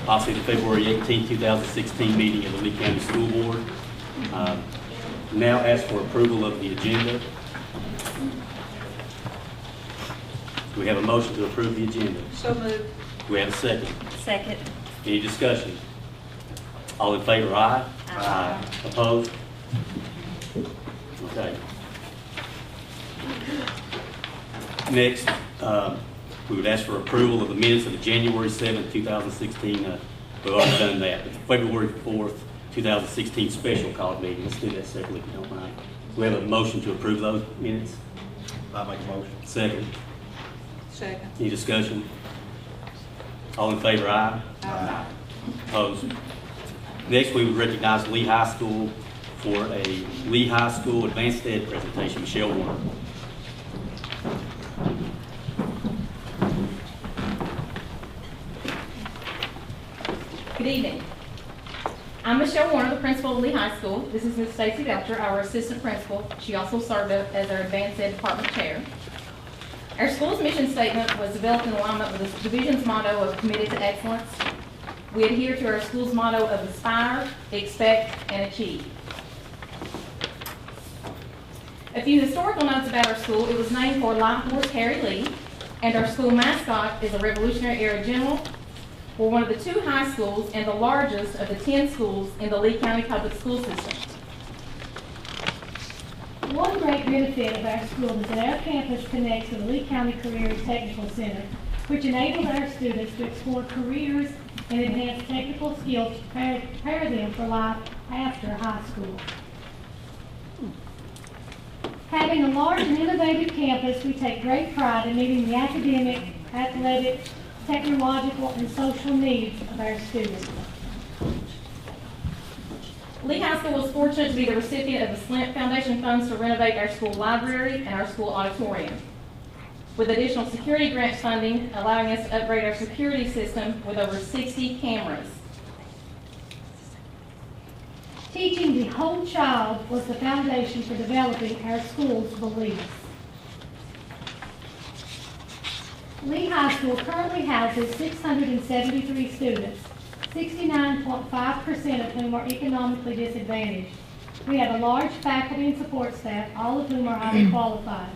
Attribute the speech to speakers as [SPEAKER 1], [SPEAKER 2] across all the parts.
[SPEAKER 1] obviously the February 18, 2016 meeting of the Lee County School Board. Now ask for approval of the agenda. Do we have a motion to approve the agenda?
[SPEAKER 2] So moved.
[SPEAKER 1] Do we have a second?
[SPEAKER 2] Second.
[SPEAKER 1] Any discussion? All in favor, aye?
[SPEAKER 2] Aye.
[SPEAKER 1] Opposed? Okay. Next, we would ask for approval of the minutes of the January 7th, 2016. We've already done that. But the February 4th, 2016 special called meeting. Let's do that separately if you don't mind. We have a motion to approve those minutes.
[SPEAKER 3] I make a motion.
[SPEAKER 1] Second.
[SPEAKER 2] Second.
[SPEAKER 1] Any discussion? All in favor, aye?
[SPEAKER 2] Aye.
[SPEAKER 1] Opposed? Next, we would recognize Lee High School for a Lee High School Advanced Ed presentation. Michelle Warner.
[SPEAKER 4] Good evening. I'm Michelle Warner, the principal of Lee High School. This is Ms. Stacy Belcher, our assistant principal. She also served as our advanced ed department chair. Our school's mission statement was developed in alignment with the division's motto of committed to excellence. We adhere to our school's motto of inspire, expect, and achieve. A few historical notes about our school. It was named for Light Horse Harry Lee, and our school mascot is a Revolutionary Era general. We're one of the 2 high schools and the largest of the 10 schools in the Lee County Public School System.
[SPEAKER 5] One great benefit of our school is that our campus connects to the Lee County Careers Technical Center, which enables our students to explore careers and enhance technical skills to prepare them for life after high school. Having a large and innovative campus, we take great pride in meeting the academic, athletic, technological, and social needs of our students.
[SPEAKER 4] Lee High School was fortunate to be the recipient of the Slint Foundation funds to renovate our school library and our school auditorium, with additional security grant funding allowing us to upgrade our security system with over 60 cameras.
[SPEAKER 5] Teaching the whole child was the foundation for developing our school's beliefs. Lee High School currently houses 673 students, 69.5% of whom are economically disadvantaged. We have a large faculty and support staff, all of whom are highly qualified.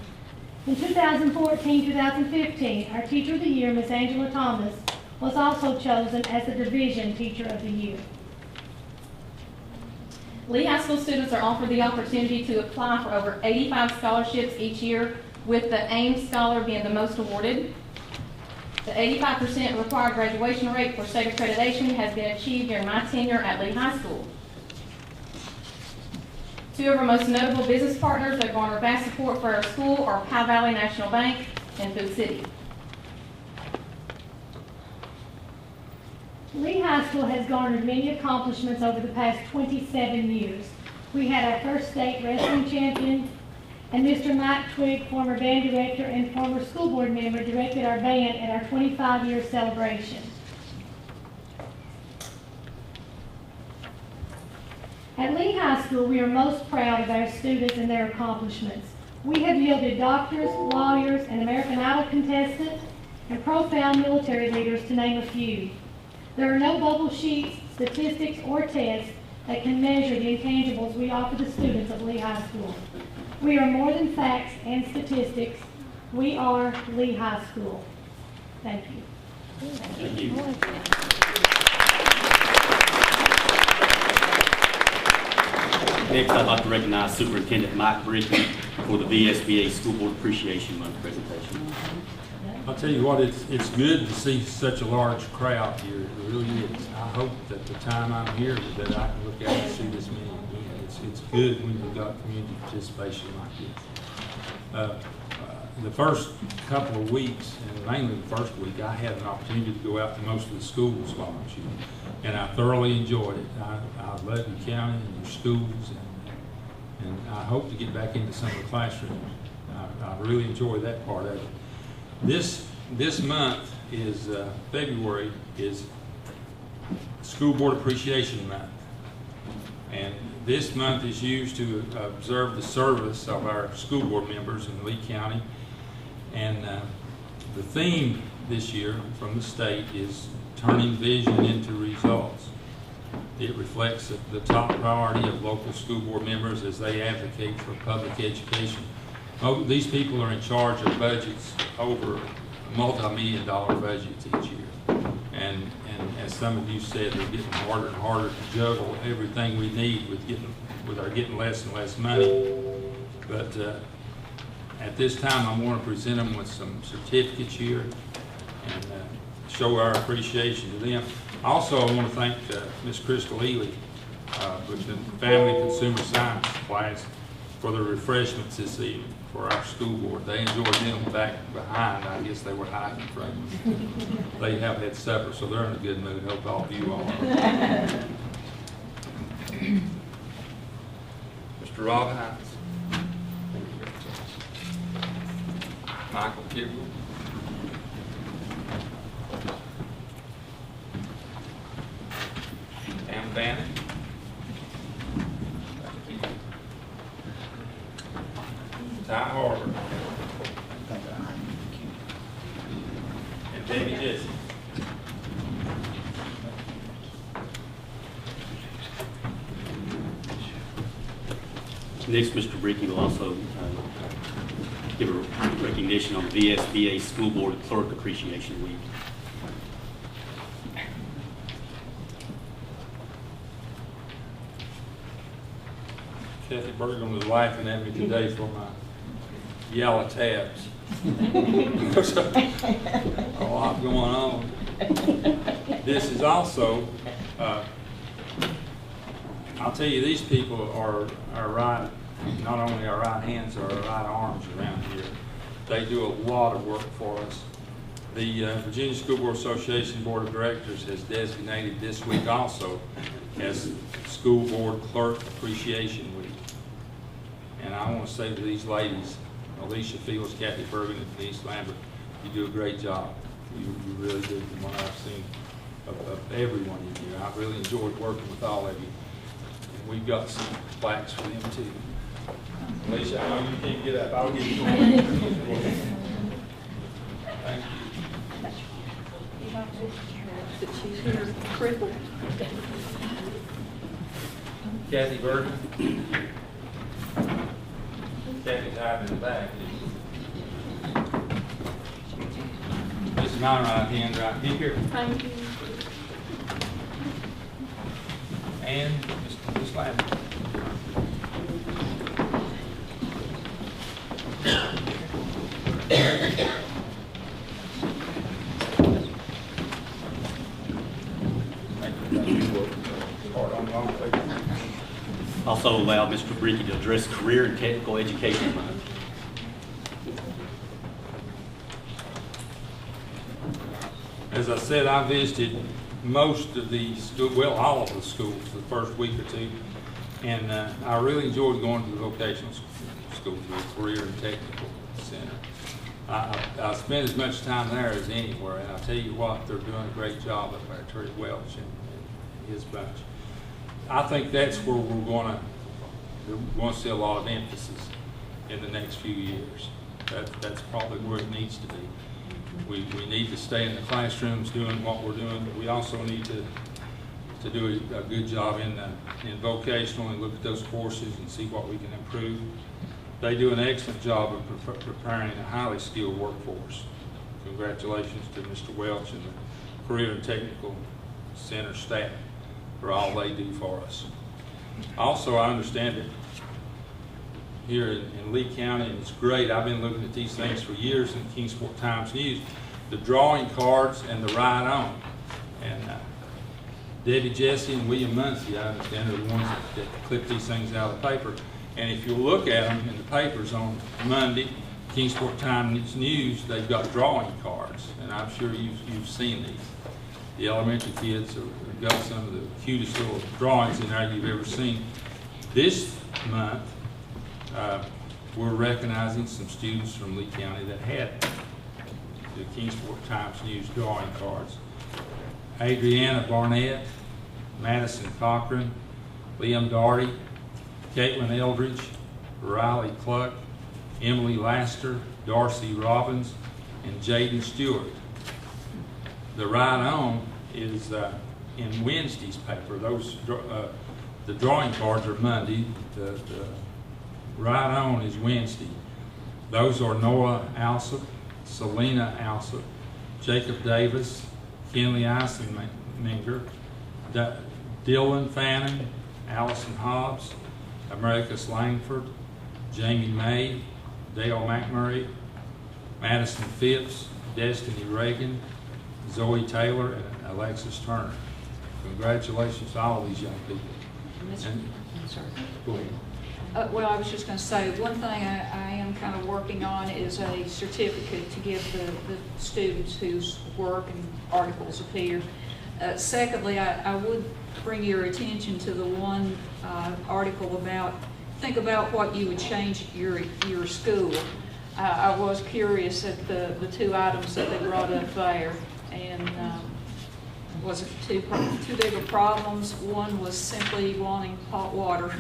[SPEAKER 5] In 2014-2015, our Teacher of the Year, Ms. Angela Thomas, was also chosen as the Division Teacher of the Year.
[SPEAKER 4] Lee High School students are offered the opportunity to apply for over 85 scholarships each year, with the AIM Scholar being the most awarded. The 85% required graduation rate for state accreditation has been achieved during my tenure at Lee High School. 2 of our most notable business partners that garner vast support for our school are Powell Valley National Bank and Food City.
[SPEAKER 5] Lee High School has garnered many accomplishments over the past 27 years. We had our first state wrestling champion, and Mr. Mike Twigg, former band director and former school board member, directed our band at our 25-year celebration. At Lee High School, we are most proud of our students and their accomplishments. We have yielded doctors, lawyers, and American Idol contestants, and profound military leaders, to name a few. There are no bubble sheets, statistics, or tests that can measure the intangibles we offer the students of Lee High School. We are more than facts and statistics. We are Lee High School. Thank you.
[SPEAKER 1] Thank you. Next, I'd like to recognize Superintendent Mike Brickman for the VSBA School Board Appreciation Month presentation.
[SPEAKER 6] I'll tell you what, it's good to see such a large crowd here. It really is. I hope that the time I'm here that I can look out and see this meeting again. It's good when you've got community participation like this. The first couple of weeks, and mainly the first week, I had an opportunity to go out to most of the schools last year, and I thoroughly enjoyed it. I love your county and your schools, and I hope to get back into some of the classrooms. I really enjoy that part of it. This month is February is School Board Appreciation Month, and this month is used to observe the service of our school board members in Lee County. And the theme this year from the state is turning vision into results. It reflects the top priority of local school board members as they advocate for public education. These people are in charge of budgets over multi-million-dollar budgets each year. And as some of you said, they're getting harder and harder to juggle everything we need with our getting less and less money. But at this time, I want to present them with some certificates here and show our appreciation to them. Also, I want to thank Ms. Crystal Ely with the Family Consumer Science class for the refreshments this evening for our school board. They enjoyed them back behind. I guess they were hiding from them. They have had supper, so they're in a good mood. Hope all of you all are. Mr. Rob Hines. Michael Kibble. Pam Bannon. Ty Harper. And Debbie Jesse.
[SPEAKER 1] Next, Mr. Bricky will also give a recognition on the VSBA School Board Clerk Appreciation Week.
[SPEAKER 6] Kathy Bergman was laughing at me today for my yellow tabs. There's a lot going on. This is also, I'll tell you, these people are our right, not only our right hands, or our right arms around here. They do a lot of work for us. The Virginia School Board Association Board of Directors has designated this week also as School Board Clerk Appreciation Week. And I want to say to these ladies, Alicia Fields, Kathy Bergen, and Denise Lambert, you do a great job. You really do, from what I've seen of everyone in here. I've really enjoyed working with all of you. And we've got some plaques for them too. Alicia, I know you can't get up. I'll give you one. Thank you. Kathy Bergen. Kathy's hiding in the back. This is my right hand right here.
[SPEAKER 2] Thank you.
[SPEAKER 6] And Ms. Lambert.
[SPEAKER 1] Also allow Mr. Bricky to address Career and Technical Education Month.
[SPEAKER 6] As I said, I visited most of the school, well, all of the schools the first week or two, and I really enjoyed going to the vocational schools, the Career and Technical Center. I spent as much time there as anywhere, and I'll tell you what, they're doing a great job up there, Terry Welch and his bunch. I think that's where we're going to see a lot of emphasis in the next few years. That's probably where it needs to be. We need to stay in the classrooms doing what we're doing, but we also need to do a good job in vocational and look at those courses and see what we can improve. They do an excellent job of preparing a highly skilled workforce. Congratulations to Mr. Welch and the Career and Technical Center staff for all they do for us. Also, I understand that here in Lee County, and it's great, I've been looking at these things for years in the Kingsport Times News, the drawing cards and the ride on. And Debbie Jesse and William Muncie, I understand, are the ones that clip these things out of the paper. And if you look at them in the papers on Monday, Kingsport Times News, they've got drawing cards, and I'm sure you've seen these. The elementary kids have got some of the cutest little drawings in there you've ever seen. This month, we're recognizing some students from Lee County that had the Kingsport Times News drawing cards. Adriana Barnett, Madison Cochran, Liam Daugherty, Caitlin Eldridge, Riley Cluck, Emily Laster, Darcy Robbins, and Jaden Stewart The Right On is in Wednesday's paper. The drawing cards are Monday. The Right On is Wednesday. Those are Noah Alsop, Selena Alsop, Jacob Davis, Kenley Eisenmenger, Dylan Fannin, Allison Hobbs, Americus Langford, Jamie May, Dale McMurray, Madison Phipps, Destiny Reagan, Zoe Taylor, and Alexis Turner. Congratulations to all of these young people. And-
[SPEAKER 2] I'm sorry.
[SPEAKER 6] Go ahead.
[SPEAKER 2] Well, I was just going to say, one thing I am kind of working on is a certificate to give the students whose work and articles appear. Secondly, I would bring your attention to the one article think about what you would change your school. I was curious at the two items that they brought up there, and was it two big of problems? One was simply wanting hot water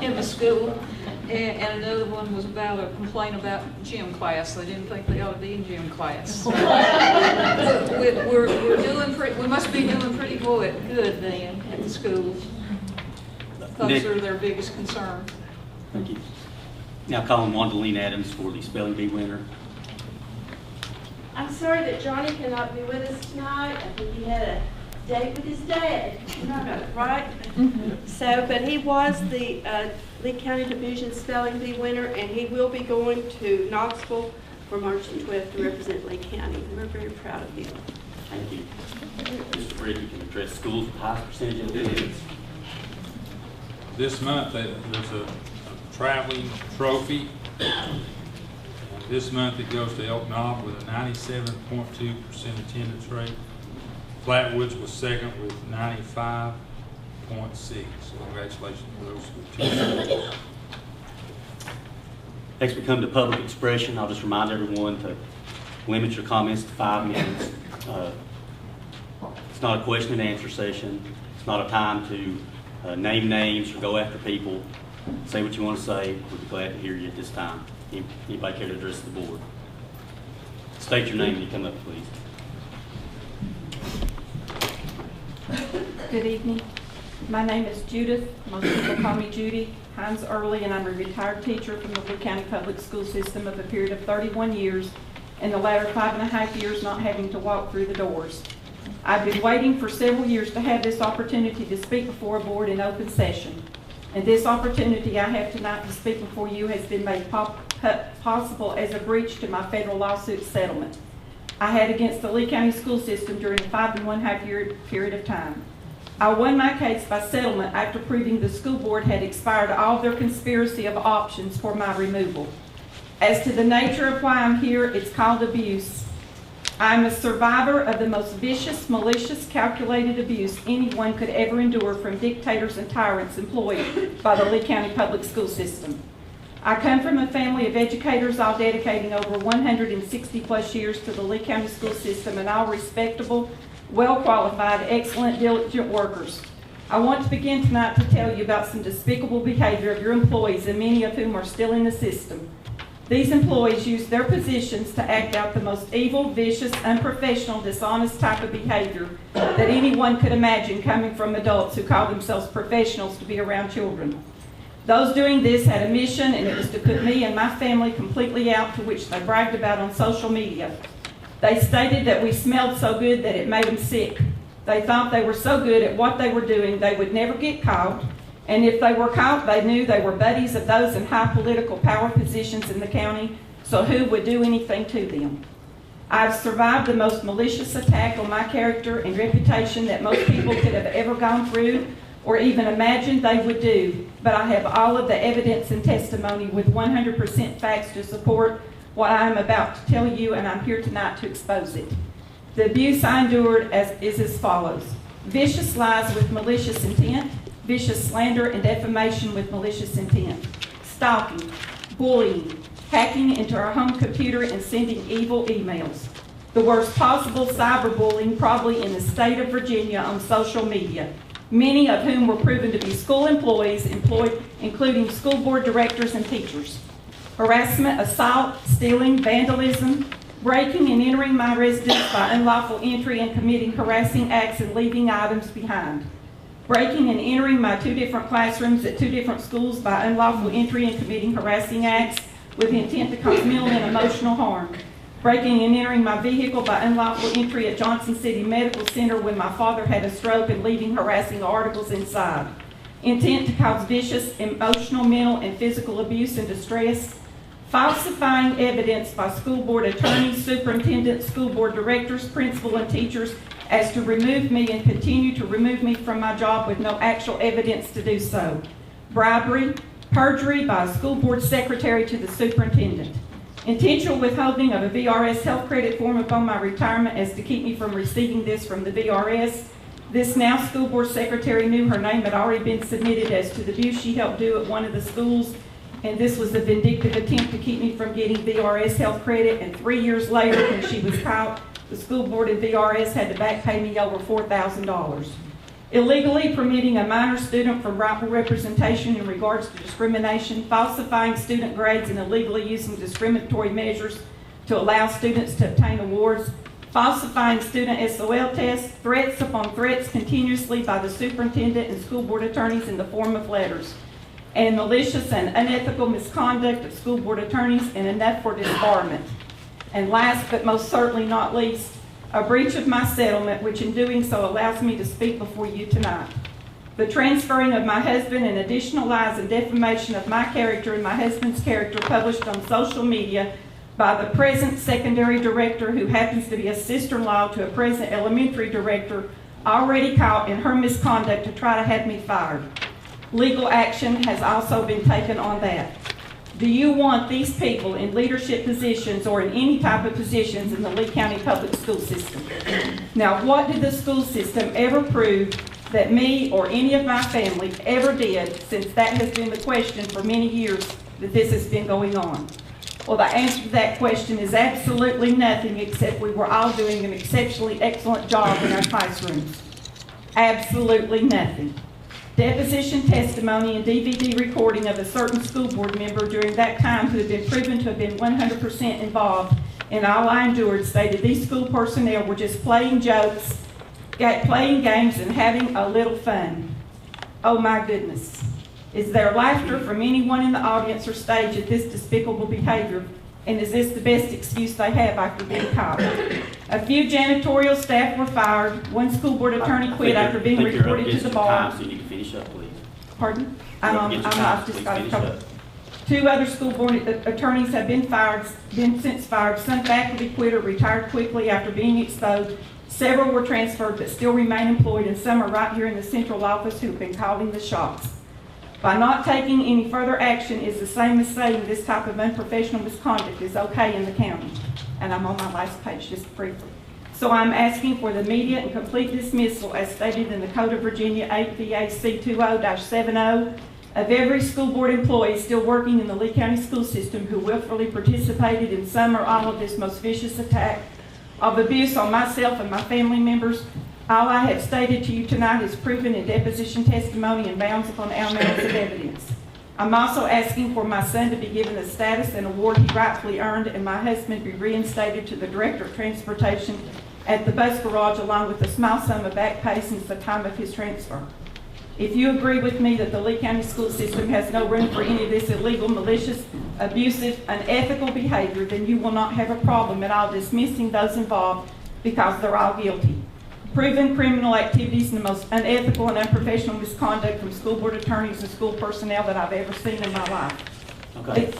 [SPEAKER 2] in the school, and another one was about a complaint about gym class. They didn't think they ought to be in gym class. We must be doing pretty good then at the schools. Those
[SPEAKER 1] Nick.
[SPEAKER 2] are their biggest concern.
[SPEAKER 1] Thank you. Now calling Wandaline Adams for the spelling bee winner.
[SPEAKER 3] I'm sorry that Johnny cannot be with us tonight. I think he had a date with his dad. Right? So, but he was the Lee County Division Spelling Bee winner, and he will be going to Knoxville for March the 12th to represent Lee County. We're very proud of him.
[SPEAKER 1] Thank you. Mr. Fred, you can address schools with the highest percentage of attendance.
[SPEAKER 6] This month, there's a traveling trophy. And this month, it goes to Elk Knob with a 97.2% attendance rate. Flatwoods was second with 95.6%. So congratulations to those two schools.
[SPEAKER 1] Next, we come to public expression. I'll just remind everyone to limit your comments to 5 minutes. It's not a question and answer session. It's not a time to name names or go after people. Say what you want to say. We'll be glad to hear you at this time. Anybody care to address the board? State your name when you come up, please.
[SPEAKER 7] Good evening. My name is Judith. Most people call me Judy Hines Early, and I'm a retired teacher from the Lee County Public School System of a period of 31 years, and the latter 5.5 years not having to walk through the doors. I've been waiting for several years to have this opportunity to speak before a board in open session. And this opportunity I have tonight to speak before you has been made possible as a breach to my federal lawsuit settlement I had against the Lee County School System during a 5.5 year period of time. I won my case by settlement after proving the school board had expired all their conspiracy of options for my removal. As to the nature of why I'm here, it's called abuse. I'm a survivor of the most vicious, malicious, calculated abuse anyone could ever endure from dictators and tyrants employed by the Lee County Public School System. I come from a family of educators, all dedicating over 160 plus years to the Lee County School System, and all respectable, well-qualified, excellent, diligent workers. I want to begin tonight to tell you about some despicable behavior of your employees, and many of whom are still in the system. These employees use their positions to act out the most evil, vicious, unprofessional, dishonest type of behavior that anyone could imagine coming from adults who call themselves professionals to be around children. Those doing this had a mission, and it was to put me and my family completely out, to which they bragged about on social media. They stated that we smelled so good that it made them sick. They thought they were so good at what they were doing they would never get caught, and if they were caught, they knew they were buddies of those in high political power positions in the county, so who would do anything to them? I've survived the most malicious attack on my character and reputation that most people could have ever gone through or even imagined they would do, but I have all of the evidence and testimony with 100% facts to support what I am about to tell you, and I'm here tonight to expose it. The abuse I endured is as follows: vicious lies with malicious intent, vicious slander and defamation with malicious intent, stalking, bullying, hacking into our home computer and sending evil emails, the worst possible cyberbullying probably in the state of Virginia on social media, many of whom were proven to be school employees, including school board directors and teachers, harassment, assault, stealing, vandalism, breaking and entering my residence by unlawful entry and committing harassing acts and leaving items behind, breaking and entering my 2 different classrooms at 2 different schools by unlawful entry and committing harassing acts with the intent to cause mental and emotional harm, breaking and entering my vehicle by unlawful entry at Johnson City Medical Center when my father had a stroke and leaving harassing articles inside, intent to cause vicious emotional, mental, and physical abuse and distress, falsifying evidence by school board attorneys, superintendents, school board directors, principal, and teachers as to remove me and continue to remove me from my job with no actual evidence to do so, bribery, perjury by a school board secretary to the superintendent, intentional withholding of a VRS health credit form upon my retirement as to keep me from receiving this from the VRS. This now school board secretary knew her name had already been submitted as to the abuse she helped do at one of the schools, and this was a vindictive attempt to keep me from getting VRS health credit, and 3 years later, when she was caught, the school board and VRS had to back pay me over $4,000. Illegally permitting a minor student from rightful representation in regards to discrimination, falsifying student grades, and illegally using discriminatory measures to allow students to obtain awards, falsifying student SOL tests, threats upon threats continuously by the superintendent and school board attorneys in the form of letters, and malicious and unethical misconduct of school board attorneys, and enough for disbarment. And last but most certainly not least, a breach of my settlement, which in doing so allows me to speak before you tonight. The transferring of my husband and additional lies and defamation of my character and my husband's character published on social media by the present secondary director, who happens to be a sister-in-law to a present elementary director, already caught in her misconduct to try to have me fired. Legal action has also been taken on that. Do you want these people in leadership positions or in any type of positions in the Lee County Public School System? Now, what did the school system ever prove that me or any of my family ever did, since that has been the question for many years that this has been going on? Well, the answer to that question is absolutely nothing, except we were all doing an exceptionally excellent job in our classrooms. Absolutely nothing. Deposition testimony and DVD recording of a certain school board member during that time who had been proven to have been 100% involved in all I endured stated these school personnel were just playing jokes, playing games, and having a little fun. Oh my goodness. Is there laughter from anyone in the audience or stage at this despicable behavior? And is this the best excuse they have after being caught? A few janitorial staff were fired. One school board attorney quit after being reported to the bar.
[SPEAKER 1] So you need to finish up, please.
[SPEAKER 7] Pardon?
[SPEAKER 1] I've just got a couple.
[SPEAKER 7] 2 other school board attorneys have been since fired. Some faculty quit or retired quickly after being exposed. Several were transferred but still remain employed, and some are right here in the central office who have been calling the shots. By not taking any further action is the same as saying this type of unprofessional misconduct is okay in the county. And I'm on my last page just briefly. So I'm asking for the immediate and complete dismissal as stated in the Code of Virginia 8 VAC 20-70 of every school board employee still working in the Lee County school system who willfully participated in some or all of this most vicious attack of abuse on myself and my family members. All I have stated to you tonight is proven in deposition testimony and bounds upon our mounds of evidence. I'm also asking for my son to be given the status and award he rightfully earned, and my husband be reinstated to the Director of Transportation at the bus garage along with a small sum of back pay since the time of his transfer. If you agree with me that the Lee County school system has no room for any of this illegal, malicious, abusive, unethical behavior, then you will not have a problem at all dismissing those involved because they're all guilty. Proven criminal activities and the most unethical and unprofessional misconduct from school board attorneys and school personnel that I've ever seen in my life.
[SPEAKER 1] Okay.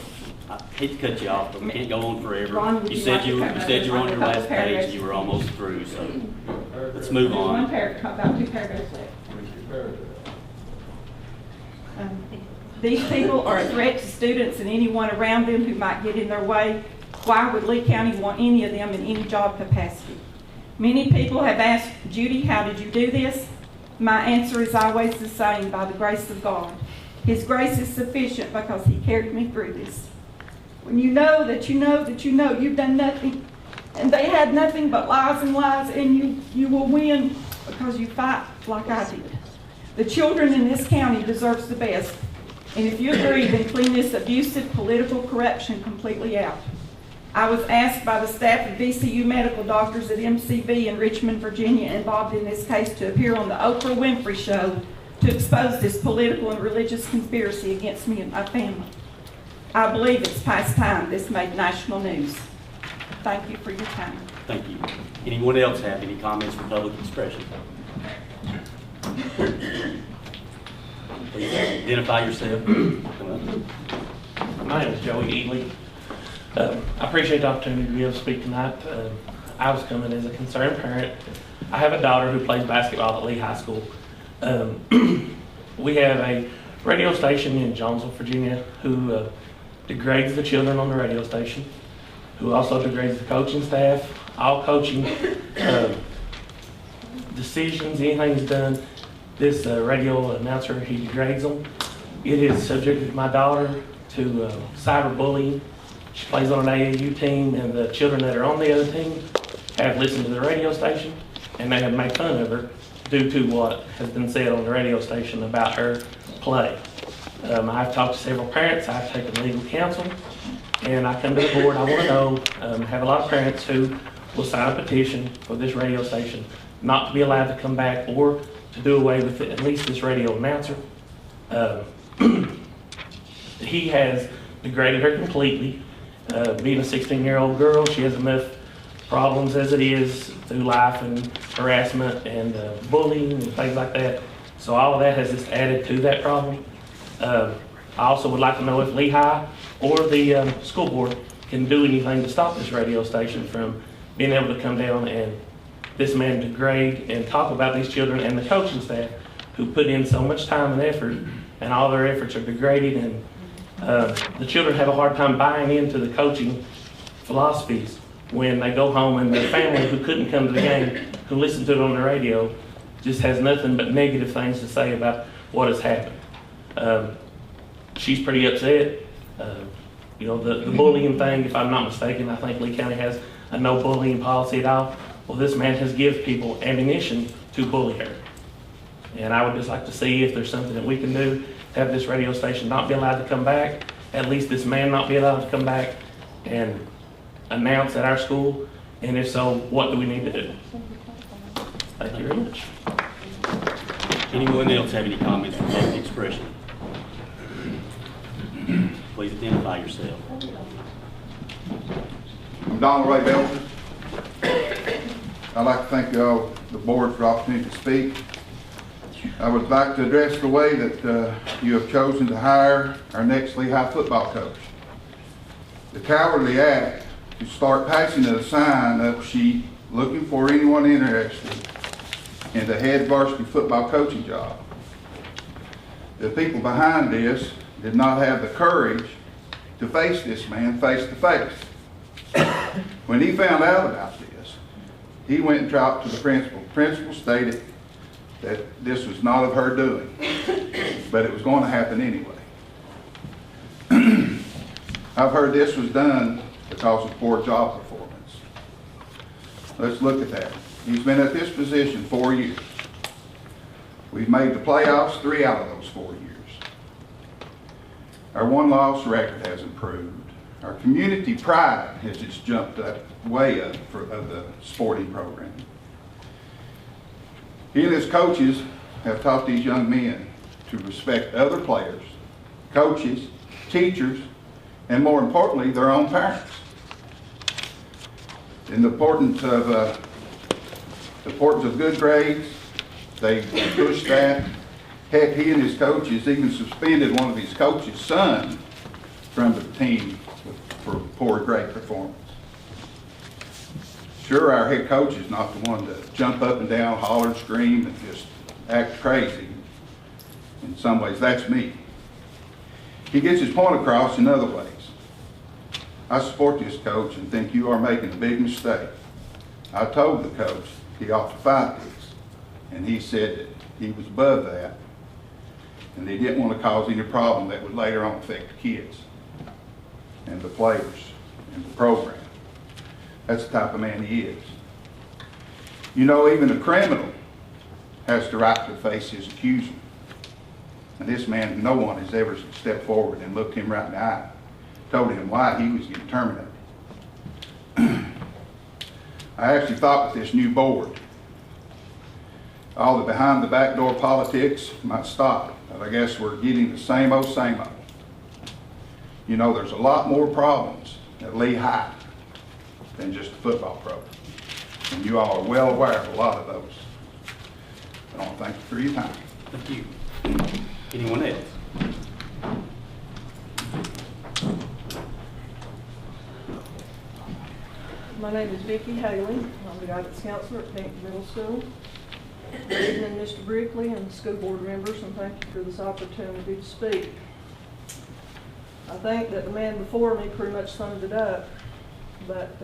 [SPEAKER 1] I hate to cut you off, but we can't go on forever.
[SPEAKER 7] Ron, would
[SPEAKER 1] You
[SPEAKER 7] you
[SPEAKER 1] said
[SPEAKER 7] like
[SPEAKER 1] you
[SPEAKER 7] to
[SPEAKER 1] were on your last page,
[SPEAKER 7] paragraphs?
[SPEAKER 1] and you were almost through, so let's move
[SPEAKER 7] There's one
[SPEAKER 1] on.
[SPEAKER 7] paragraph, about 2 paragraphs left. These people are a threat to students and anyone around them who might get in their way. Why would Lee County want any of them in any job capacity? Many people have asked, Judy, how did you do this? My answer is always the same, by the grace of God. His grace is sufficient because he carried me through this. When you know that you know that you know you've done nothing, and they had nothing but lies and lies, and you will win because you fight like I did. The children in this county deserves the best. And if you agree, then clean this abusive political corruption completely out. I was asked by the staff of VCU medical doctors at MCV in Richmond, Virginia, involved in this case, to appear on the Oprah Winfrey Show to expose this political and religious conspiracy against me and my family. I believe it's past time this made national news. Thank you for your time.
[SPEAKER 1] Thank you. Anyone else have any comments for public expression? Please identify yourself. Come up.
[SPEAKER 8] My name is Joey Ely. I appreciate the opportunity to be able to speak tonight. I was coming as a concerned parent. I have a daughter who plays basketball at Lee High School. We have a radio station in Jonesville, Virginia, who degrades the children on the radio station, who also degrades the coaching staff. All coaching decisions, anything's done, this radio announcer, he degrades them. It has subjected my daughter to cyberbullying. She plays on an AAU team, and the children that are on the other team have listened to the radio station, and they have made fun of her due to what has been said on the radio station about her play. I've talked to several parents, I've taken legal counsel, and I come to the board, I want to know, have a lot of parents who will sign a petition for this radio station not to be allowed to come back or to do away with at least this radio announcer. He has degraded her completely. Being a 16-year-old girl, she has enough problems as it is through life and harassment and bullying and things like that. So all of that has just added to that problem. I also would like to know if Lehigh or the school board can do anything to stop this radio station from being able to come down and this man degrade and talk about these children and the coaching staff who put in so much time and effort, and all their efforts are degraded, and the children have a hard time buying into the coaching philosophies when they go home and their family who couldn't come to the game, who listened to it on the radio, just has nothing but negative things to say about what has happened. She's pretty upset. You know, the bullying thing, if I'm not mistaken, I think Lee County has a no bullying policy at all. Well, this man has given people ammunition to bully her. And I would just like to see if there's something that we can do to have this radio station not be allowed to come back, at least this man not be allowed to come back and announce at our school, and if so, what do we need to do? Thank you very much.
[SPEAKER 1] Anyone else have any comments for public expression? Please identify yourself.
[SPEAKER 9] I'm Donald Ray Belton. I'd like to thank y'all, the board, for the opportunity to speak. I would like to address the way that you have chosen to hire our next Lehigh football coach. The cowardly act to start passing a sign-up sheet looking for anyone interested in the head varsity football coaching job. The people behind this did not have the courage to face this man face to face. When he found out about this, he went and talked to the principal. The principal stated that this was not of her doing, but it was going to happen anyway. I've heard this was done because of poor job performance. Let's look at that. He's been at this position 4 years. We've made the playoffs 3 out of those 4 years. Our one-loss record has improved. Our community pride has just jumped up way up of the sporting program. He and his coaches have taught these young men to respect other players, coaches, teachers, and more importantly, their own parents. And the importance of good grades, they push that. Heck, he and his coaches even suspended one of his coaches' son from the team for poor grade performance. Sure, our head coach is not the one to jump up and down, holler and scream, and just act crazy. In some ways, that's me. He gets his point across in other ways. I support this coach and think you are making a big mistake. I told the coach he ought to fight this, and he said that he was above that, and they didn't want to cause any problem that would later on affect the kids and the players and the program. That's the type of man he is. You know, even a criminal has the right to face his accuser. And this man, no one has ever stepped forward and looked him right in the eye, told him why he was getting terminated. I actually thought with this new board, all the behind the back door politics might stop, but I guess we're getting the same old, same old. You know, there's a lot more problems at Lee High than just the football program. And you all are well aware of a lot of those. I want to thank you for your time.
[SPEAKER 1] Thank you. Anyone else?
[SPEAKER 10] My name is Vicki Haley. I'm the guidance counselor at Pink Middle School. Good evening, Mr. Brickley and school board members, and thank you for this opportunity to speak. I think that the man before me pretty much summed it up, but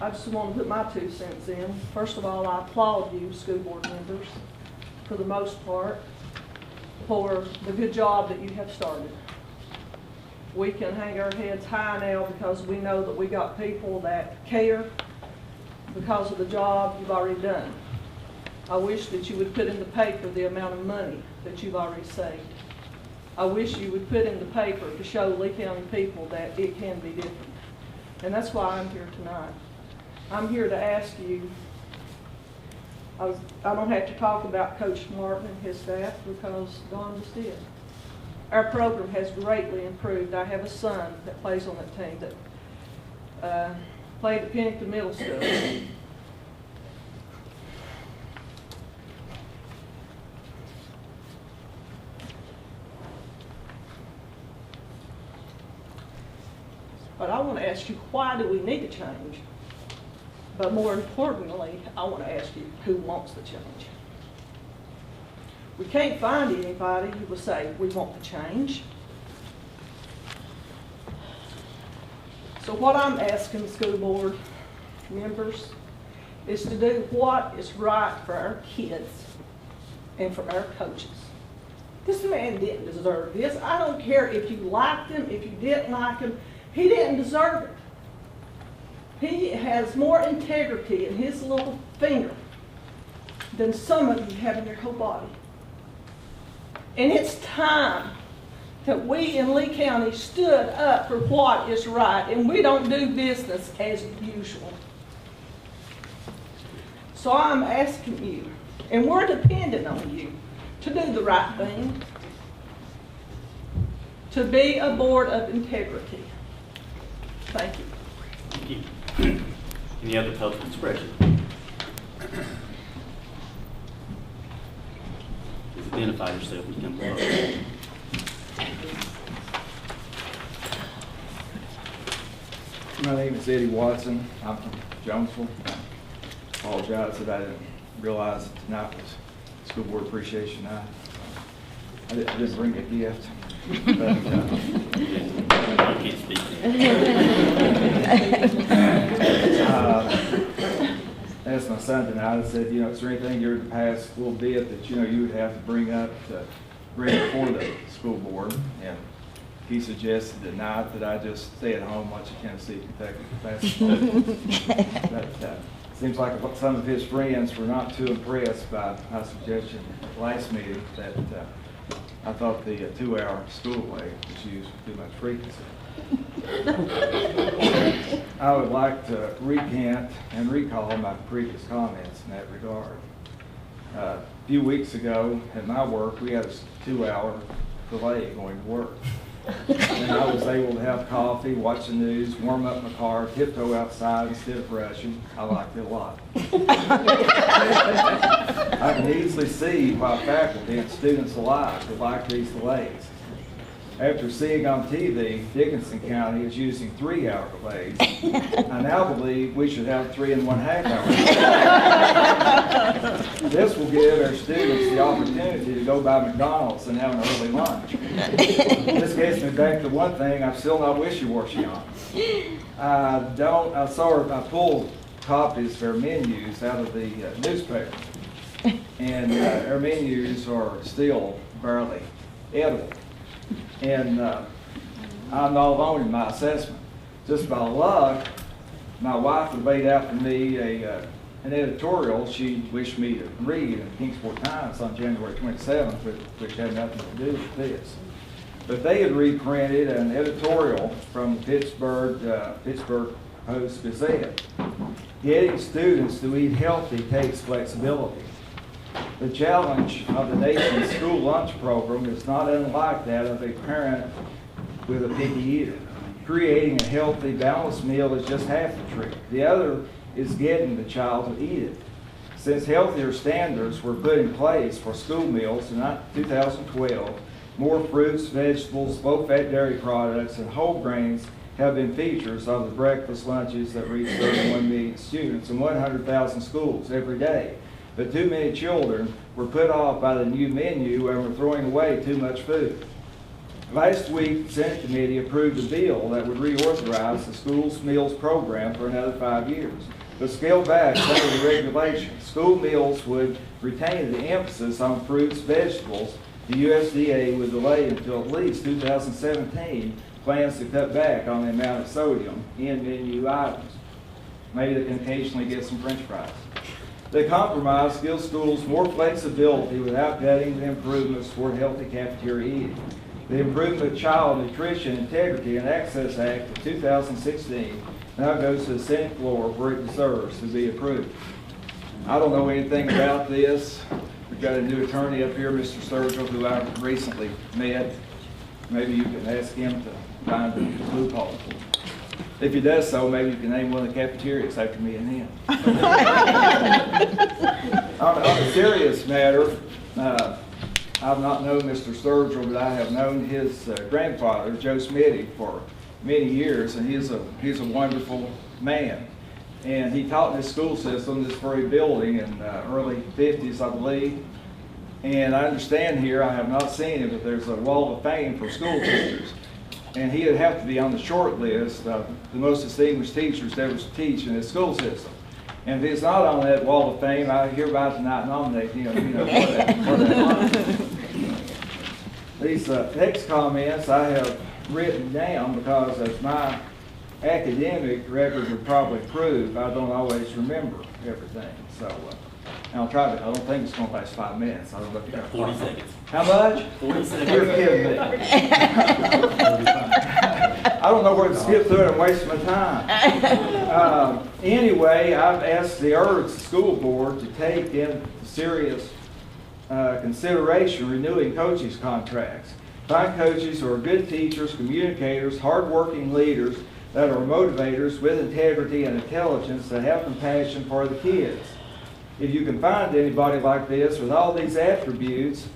[SPEAKER 10] I just want to put my 2 cents in. First of all, I applaud you, school board members, for the most part, for the good job that you have started. We can hang our heads high now because we know that we got people that care because of the job you've already done. I wish that you would put in the paper the amount of money that you've already saved. I wish you would put in the paper to show Lee County people that it can be different. And that's why I'm here tonight. I'm here to ask you, I don't have to talk about Coach Martin and his staff because Don just did. Our program has greatly improved. I have a son that plays on that team that played at Pennington Middle School. But I want to ask you, why do we need to change? But more importantly, I want to ask you, who wants the change? We can't find anybody who will say, we want the change. So what I'm asking the school board members is to do what is right for our kids and for our coaches. This man didn't deserve this. I don't care if you liked him, if you didn't like him. He didn't deserve it. He has more integrity in his little finger than some of you have in your whole body. And it's time that we in Lee County stood up for what is right, and we don't do business as usual. So I'm asking you, and we're dependent on you to do the right thing, to be a board of integrity. Thank you.
[SPEAKER 1] Thank you. Any other public expression? Please identify yourself and come forward.
[SPEAKER 11] My name is Eddie Watson. I'm from Jonesville. I apologize that I didn't realize that tonight was School Board Appreciation Night. I didn't bring a gift. But,
[SPEAKER 1] I can't speak.
[SPEAKER 11] asked my son tonight, I said, you know, is there anything you're in the past little bit that, you know, you would have to bring up to bring before the school board? And he suggested tonight that I just stay at home watching Tennessee, Kentucky basketball. But seems like some of his friends were not too impressed by my suggestion at the last meeting that I thought the 2-hour school way was used with too much frequency. I would like to recant and recall my previous comments in that regard. A few weeks ago at my work, we had a 2-hour delay going to work. And I was able to have coffee, watch the news, warm up my car, tiptoe outside instead of rushing. I liked it a lot. I can easily see why faculty and students alike would like these delays. After seeing on TV, Dickinson County is using 3-hour delays. I now believe we should have 3.5 hours. This will give our students the opportunity to go by McDonald's and have an early lunch. This gets me back to one thing I'm still not wishy-washy on. I pulled copies of our menus out of the newspaper, and our menus are still barely edible. And I'm not alone in my assessment. Just by luck, my wife had laid out for me an editorial she wished me to read in the Kingsport Times on January 27th, which had nothing to do with this. But they had reprinted an editorial from the Pittsburgh Post-Gazette. Getting students to eat healthy takes flexibility. The challenge of the nation's school lunch program is not unlike that of a parent with a picky eater. Creating a healthy, balanced meal is just half the trick. The other is getting the child to eat it. Since healthier standards were put in place for school meals in 2012, more fruits, vegetables, low-fat dairy products, and whole grains have been features of the breakfast lunches that reach 31 million students in 100,000 schools every day. But too many children were put off by the new menu and were throwing away too much food. Last week, the Senate committee approved a bill that would reauthorize the school's meals program for another 5 years, but scale back some of the regulations. School meals would retain the emphasis on fruits, vegetables. The USDA would delay until at least 2017 plans to cut back on the amount of sodium in menu items. Maybe they can occasionally get some French fries. The compromise gives schools more flexibility without cutting the improvements toward healthy cafeteria eating. The Improvement of Child Nutrition Integrity and Access Act of 2016 now goes to the Senate floor where it deserves to be approved. I don't know anything about this. We've got a new attorney up here, Mr. Sturgill, who I recently met. Maybe you can ask him to find the loophole. If he does so, maybe you can name one of the cafeterias after me and him. On a serious matter, I've not known Mr. Sturgill, but I have known his grandfather, Joe Smitty, for many years, and he's a wonderful man. And he taught in this school system, this very building, in the early 50s, I believe. And I understand here, I have not seen it, but there's a wall of fame for school teachers. And he would have to be on the short list of the most distinguished teachers to ever teach in this school system. And if he's not on that wall of fame, I hereby tonight nominate him, for that honor. These next comments I have written down because, as my academic record would probably prove, I don't always remember everything. So I'll try to. I don't think it's going to last 5 minutes. I don't look at
[SPEAKER 1] 40 seconds.
[SPEAKER 11] How much?
[SPEAKER 1] 40 seconds.
[SPEAKER 11] You're kidding me. I don't know where to skip through it and waste my time. Anyway, I've asked the ERDS School Board to take into serious consideration renewing coaches' contracts. Find coaches who are good teachers, communicators, hardworking leaders that are motivators with integrity and intelligence that have compassion for the kids. If you can find anybody like this with all these attributes,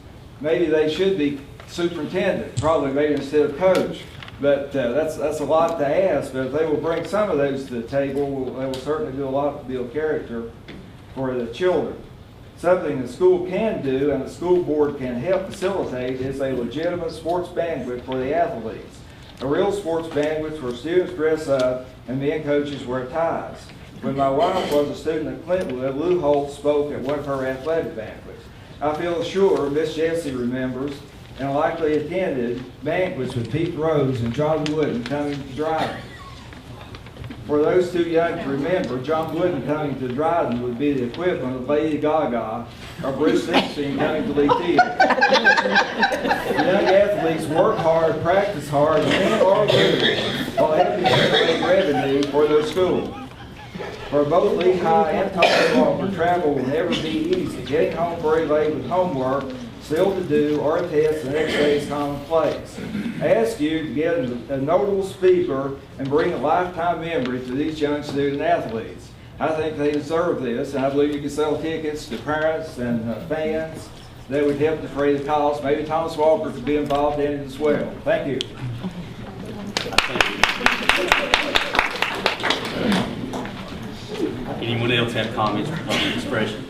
[SPEAKER 11] maybe they should be superintendent, probably maybe instead of coach. But that's a lot to ask. But if they will bring some of those to the table, they will certainly do a lot to build character for the children. Something the school can do and the school board can help facilitate is a legitimate sports banquet for the athletes. A real sports banquet where students dress up and me and coaches wear ties. When my wife was a student at Clintwood, Lou Holt spoke at one of her athletic banquets. I feel sure Miss Jessie remembers and likely attended banquets with Pete Rose and John Wooden coming to Dryden. For those too young to remember, John Wooden coming to Dryden would be the equivalent of Lady Gaga or Bruce Springsteen coming to Lee Theater. The young athletes work hard, practice hard, win or lose, while having to generate revenue for their school. For both Lehigh and Thomas Walker, travel will never be easy. Getting home very late with homework still to do or a test the next day is commonplace. I ask you to get a notable speaker and bring a lifetime memory to these young student athletes. I think they deserve this, and I believe you can sell tickets to parents and fans that would help defray the cost. Maybe Thomas Walker could be involved in it as well. Thank you.
[SPEAKER 1] Anyone else have comments or public expression?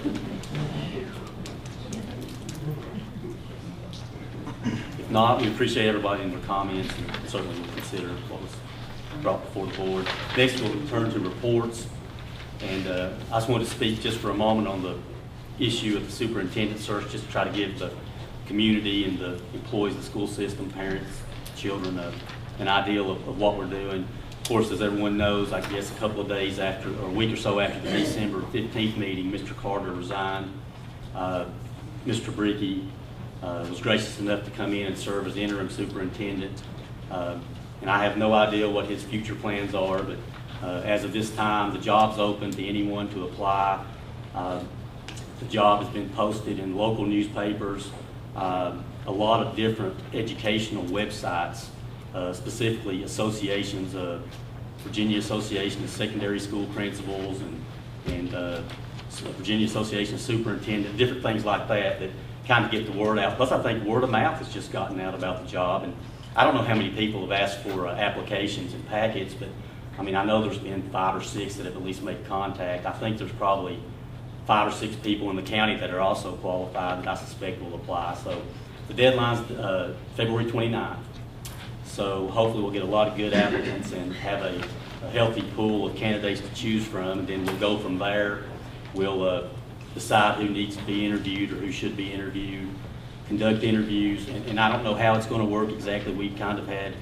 [SPEAKER 1] If not, we appreciate everybody in their comments and certainly will consider what was brought before the board. Next, we'll turn to reports. And I just want to speak just for a moment on the issue of the superintendent search, just to try to give the community and the employees of the school system, parents, children, an idea of what we're doing. Of course, as everyone knows, I guess a couple of days after, or a week or so after the December 15th meeting, Mr. Carter resigned. Mr. Bricky was gracious enough to come in and serve as interim superintendent. And I have no idea what his future plans are, but As of this time, the job's open to anyone to apply. The job has been posted in local newspapers, a lot of different educational websites, specifically associations, Virginia Association of Secondary School Principals and Virginia Association of Superintendents, different things like that that kind of get the word out. Plus, I think word of mouth has just gotten out about the job. And I don't know how many people have asked for applications and packets, but I mean, I know there's been 5 or 6 that have at least made contact. I think there's probably 5 or 6 people in the county that are also qualified that I suspect will apply. So the deadline's February 29th. So hopefully we'll get a lot of good applicants and have a healthy pool of candidates to choose from, and then we'll go from there. We'll decide who needs to be interviewed or who should be interviewed, conduct interviews, and I don't know how it's going to work exactly. We've kind of had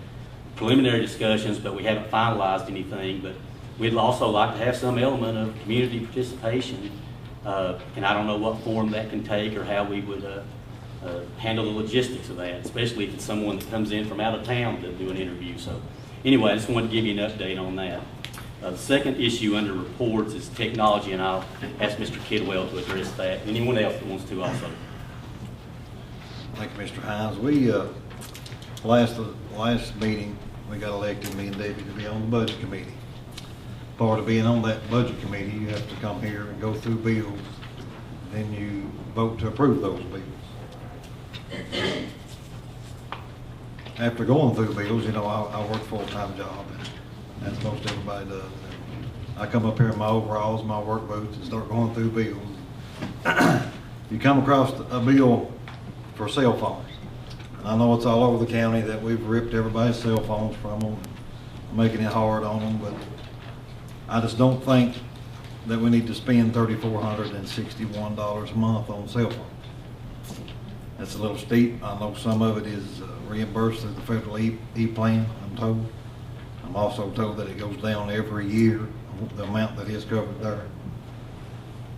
[SPEAKER 1] preliminary discussions, but we haven't finalized anything. But we'd also like to have some element of community participation, and I don't know what form that can take or how we would handle the logistics of that, especially if it's someone that comes in from out of town to do an interview. So anyway, I just wanted to give you an update on that. The second issue under reports is technology, and I'll ask Mr. Kidwell to address that. Anyone else that wants to also.
[SPEAKER 12] Thank you, Mr. Hines. We, last meeting, we got elected, me and Debbie, to be on the budget committee. Part of being on that budget committee, you have to come here and go through bills, then you vote to approve those bills. After going through bills, you know, I work a full-time job, and as most everybody does. I come up here in my overalls, my work boots, and start going through bills. You come across a bill for cell phones. And I know it's all over the county that we've ripped everybody's cell phones from them, making it hard on them, but I just don't think that we need to spend $3,461 a month on cell phones. That's a little steep. I know some of it is reimbursed through the federal E-plan, I'm told. I'm also told that it goes down every year, the amount that is covered there.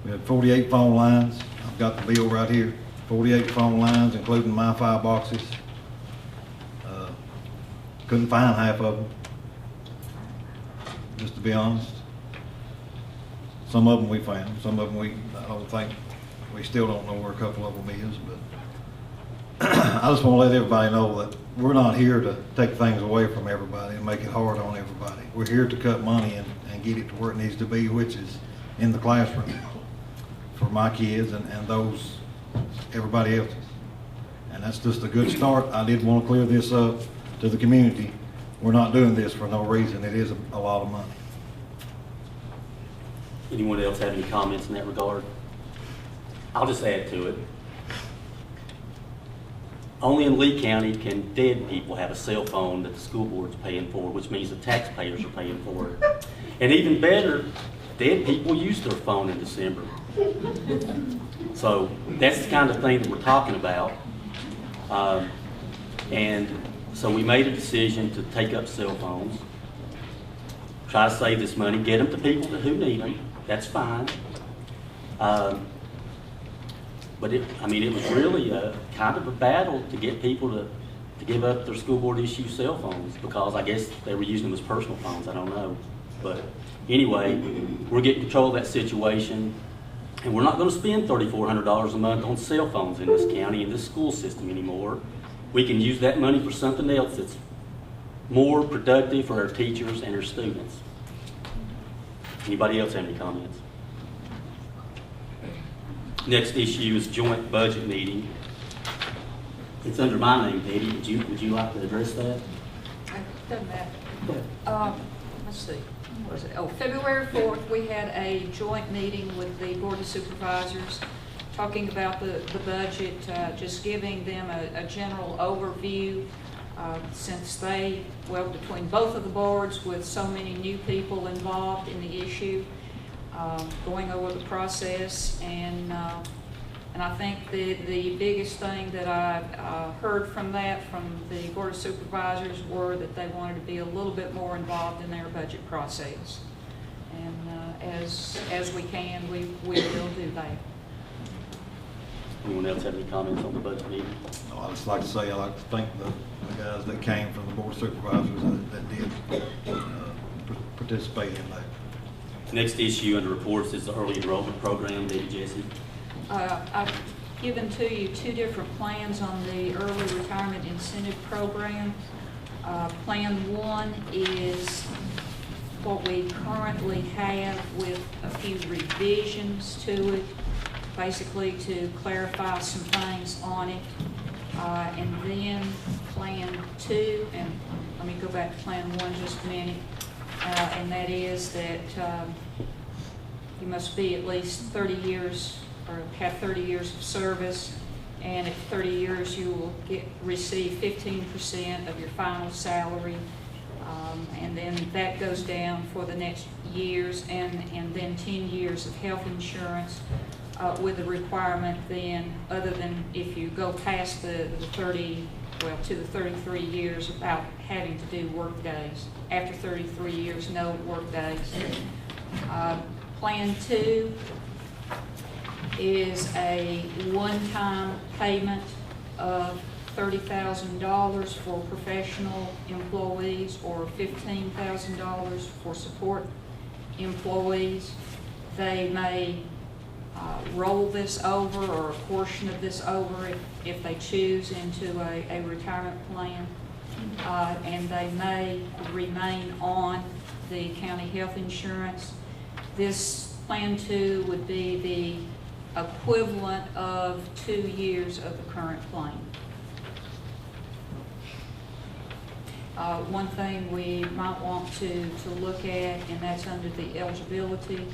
[SPEAKER 12] We had 48 phone lines. I've got the bill right here. 48 phone lines, including MiFi boxes. Couldn't find half of them, just to be honest. Some of them we found. Some of them I don't think, we still don't know where a couple of them is, but I just want to let everybody know that we're not here to take things away from everybody and make it hard on everybody. We're here to cut money and get it to where it needs to be, which is in the classroom for my kids and those, everybody else. And that's just a good start. I did want to clear this up to the community. We're not doing this for no reason. It is a lot of money.
[SPEAKER 1] Anyone else have any comments in that regard? I'll just add to it. Only in Lee County can dead people have a cell phone that the school board's paying for, which means the taxpayers are paying for it. And even better, dead people use their phone in December. So that's the kind of thing that we're talking about. And so we made a decision to take up cell phones, try to save this money, get them to people who need them. That's fine. But it was really kind of a battle to get people to give up their school board issue cell phones, because I guess they were using them as personal phones. I don't know. But anyway, we're getting control of that situation, and we're not going to spend $3,400 a month on cell phones in this county, in this school system anymore. We can use that money for something else that's more productive for our teachers and our students. Anybody else have any comments? Next issue is joint budget meeting. It's under my name, Betty. Would you like to address that?
[SPEAKER 2] It doesn't matter. Let's see. What was it? Oh, February 4th, we had a joint meeting with the Board of Supervisors talking about the budget, just giving them a general overview since between both of the boards with so many new people involved in the issue, going over the process, and I think the biggest thing that I heard from the Board of Supervisors were that they wanted to be a little bit more involved in their budget process. And as we can, we will do that.
[SPEAKER 1] Anyone else have any comments on the budget meeting?
[SPEAKER 12] No, I'd just like to say, I'd like to thank the guys that came from the Board of Supervisors that did participate in that.
[SPEAKER 1] Next issue under reports is the early enrollment program. Debbie Jesse.
[SPEAKER 2] I've given to you two different plans on the early retirement incentive program. Plan 1 is what we currently have with a few revisions to it, basically to clarify some things on it. And then Plan 2, and let me go back to Plan 1 just a minute, and that is that you must be at least 30 years or have 30 years of service, and at 30 years you will receive 15% of your final salary, and then that goes down for the next years, and then 10 years of health insurance, with the requirement then, other than if you go past the 30, well, to the 33 years about having to do work days. After 33 years, no work days. Plan 2 is a one-time payment of $30,000 for professional employees or $15,000 for support employees. They may roll this over, or a portion of this over, if they choose, into a retirement plan. And they may remain on the county health insurance. This Plan 2 would be the equivalent of 2 years of the current plan. One thing we might want to look at, and that's under the eligibility,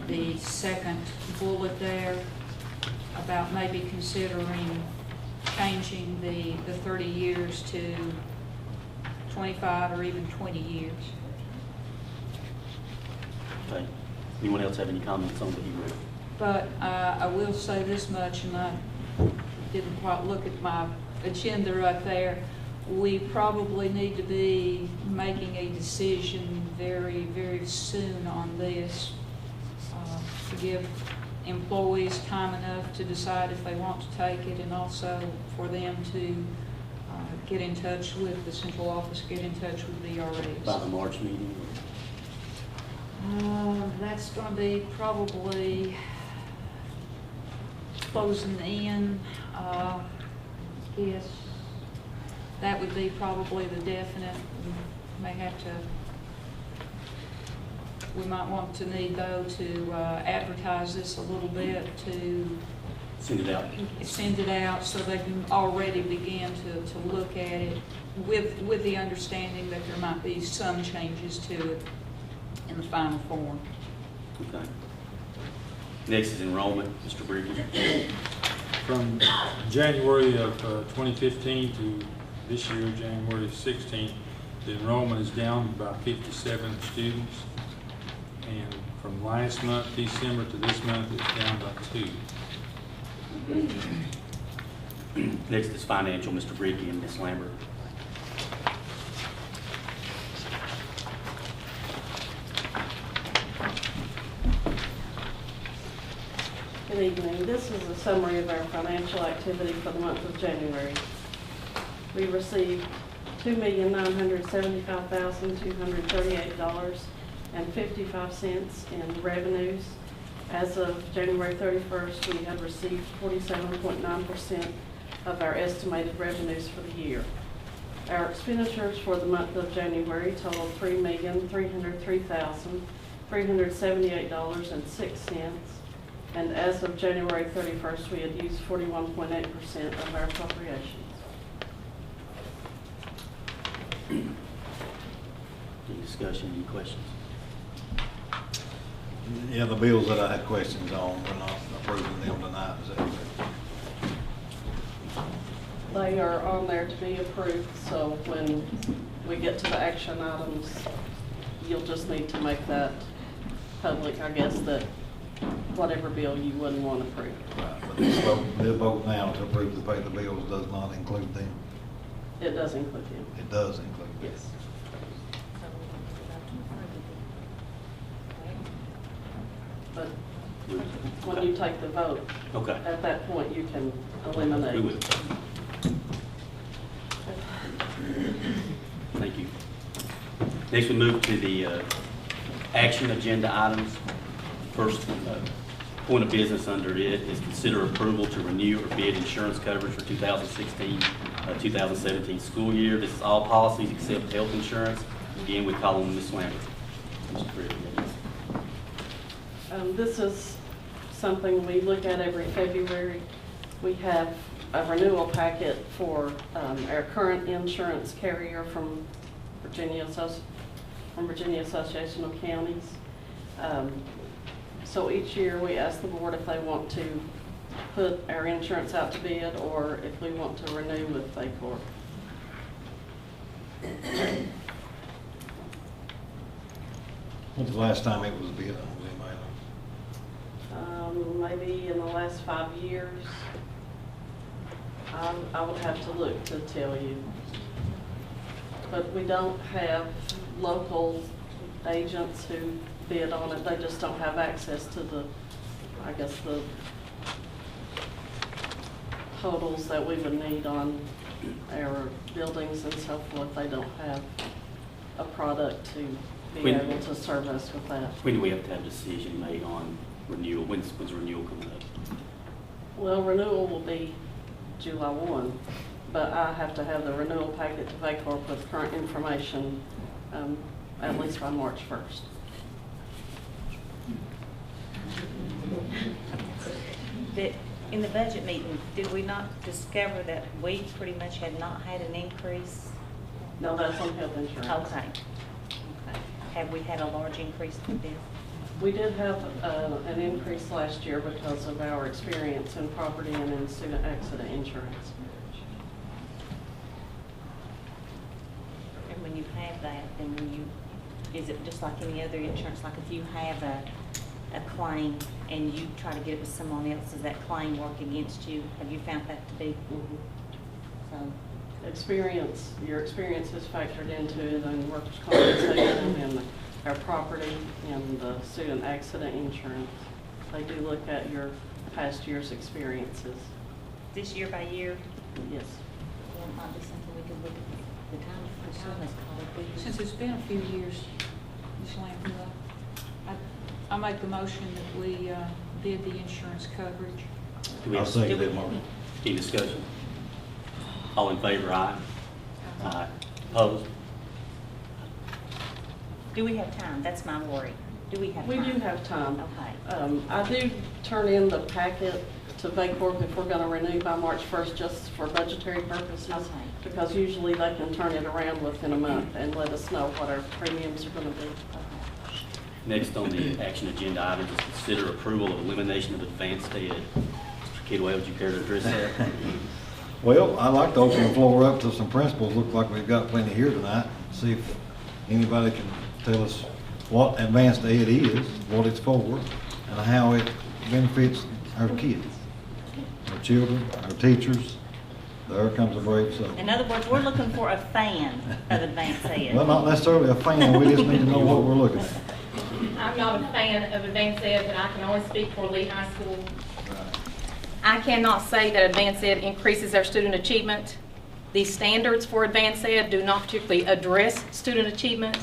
[SPEAKER 2] the second bullet there, about maybe considering changing the 30 years to 25 or even 20 years.
[SPEAKER 1] Okay. Anyone else have any comments on the E-rate?
[SPEAKER 2] But I will say this much, and I didn't quite look at my agenda right there. We probably need to be making a decision very, very soon on this, to give employees time enough to decide if they want to take it, and also for them to get in touch with the central office, get in touch with the RAs.
[SPEAKER 1] By the March meeting?
[SPEAKER 2] That's going to be probably closing in. Yes, that would be probably the definite. We may have to. We might want to need, though, to advertise this a little bit, to
[SPEAKER 1] Send it out.
[SPEAKER 2] send it out so they can already begin to look at it with the understanding that there might be some changes to it in the final form.
[SPEAKER 1] Okay. Next is enrollment. Mr. Briggs.
[SPEAKER 6] From January of 2015 to this year, January 16, the enrollment is down by 57 students. And from last month, December, to this month, it's down by 2.
[SPEAKER 1] Next is financial. Mr. Bricky and Ms. Lambert.
[SPEAKER 3] Good evening. This is a summary of our financial activity for the month of January. We received $2,975,238.55 in revenues. As of January 31st, we had received 47.9% of our estimated revenues for the year. Our expenditures for the month of January totaled $3,303,378.06. And as of January 31st, we had used 41.8% of our appropriations.
[SPEAKER 1] Any discussion, any questions?
[SPEAKER 12] Yeah, the bills that I had questions on, we're not approving them tonight, is that correct?
[SPEAKER 3] They are on there to be approved, so when we get to the action items, you'll just need to make that public, I guess, that whatever bill you wouldn't want approved.
[SPEAKER 12] Right, but this vote now to approve to pay the bills does not include them.
[SPEAKER 3] It does include them.
[SPEAKER 12] It does include them.
[SPEAKER 3] Yes. But when you take the vote,
[SPEAKER 1] Okay.
[SPEAKER 3] at that point, you can
[SPEAKER 1] We
[SPEAKER 3] eliminate.
[SPEAKER 1] will. Thank you. Next, we move to the action agenda items. First point of business under it is consider approval to renew or bid insurance coverage for 2016-2017 school year. This is all policies except health insurance. Again, we call on Ms. Lambert. Mr. Pruitt.
[SPEAKER 13] This is something we look at every February. We have a renewal packet for our current insurance carrier from Virginia Association of Counties. So each year we ask the board if they want to put our insurance out to bid or if we want to renew with VACOR.
[SPEAKER 12] When's the last time it was bid? Was anybody know?
[SPEAKER 13] Maybe in the last 5 years. I would have to look to tell you. But we don't have local agents who bid on it. They just don't have access to the, I guess, the totals that we would need on our buildings and so forth. They don't have a product to be able to serve us with that.
[SPEAKER 1] When do we have to have a decision made on renewal? When's renewal coming up?
[SPEAKER 13] Well, renewal will be July 1, but I have to have the renewal packet to VACOR with current information at least by March 1st.
[SPEAKER 14] In the budget meeting, did we not discover that we pretty much had not had an increase?
[SPEAKER 13] No, that's on health insurance.
[SPEAKER 14] Okay. Have we had a large increase with this?
[SPEAKER 13] We did have an increase last year because of our experience in property and in student accident insurance.
[SPEAKER 14] And when you have that, then is it just like any other insurance? Like if you have a claim and you try to get it with someone else, does that claim work against you? Have you found that to be? So.
[SPEAKER 13] Your experience is factored into the workers' compensation and our property and the student accident insurance. They do look at your past year's experiences.
[SPEAKER 14] This year by year?
[SPEAKER 13] Yes.
[SPEAKER 14] Well, it might be something we could look at the time is probably.
[SPEAKER 2] Since it's been a few years, Ms. Lambert, I make the motion that we bid the insurance coverage.
[SPEAKER 1] Do we
[SPEAKER 12] I'll
[SPEAKER 1] have
[SPEAKER 12] second that motion.
[SPEAKER 1] any discussion? All in favor, aye? Aye. Opposed?
[SPEAKER 14] Do we have time? That's my worry. Do we have time?
[SPEAKER 13] We do have time.
[SPEAKER 14] Okay.
[SPEAKER 13] I do turn in the packet to VACOR if we're going to renew by March 1st just for budgetary purposes.
[SPEAKER 14] Okay.
[SPEAKER 13] Because usually they can turn it around within a month and let us know what our premiums are going to be.
[SPEAKER 1] Next on the action agenda item is consider approval of elimination of advanced ed. Mr. Kidwell, would you care to address that?
[SPEAKER 12] Well, I'd like to open the floor up to some principals. Look like we've got plenty here tonight. See if anybody can tell us what advanced ed is, what it's for, and how it benefits our kids, our children, our teachers. There comes a brave soul.
[SPEAKER 14] In other words, we're looking for a fan of advanced ed.
[SPEAKER 12] Well, not necessarily a fan. We just need to know what we're looking at.
[SPEAKER 4] I'm not a fan of advanced ed, but I can only speak for Lee High School. I cannot say that advanced ed increases our student achievement. The standards for advanced ed do not particularly address student achievement.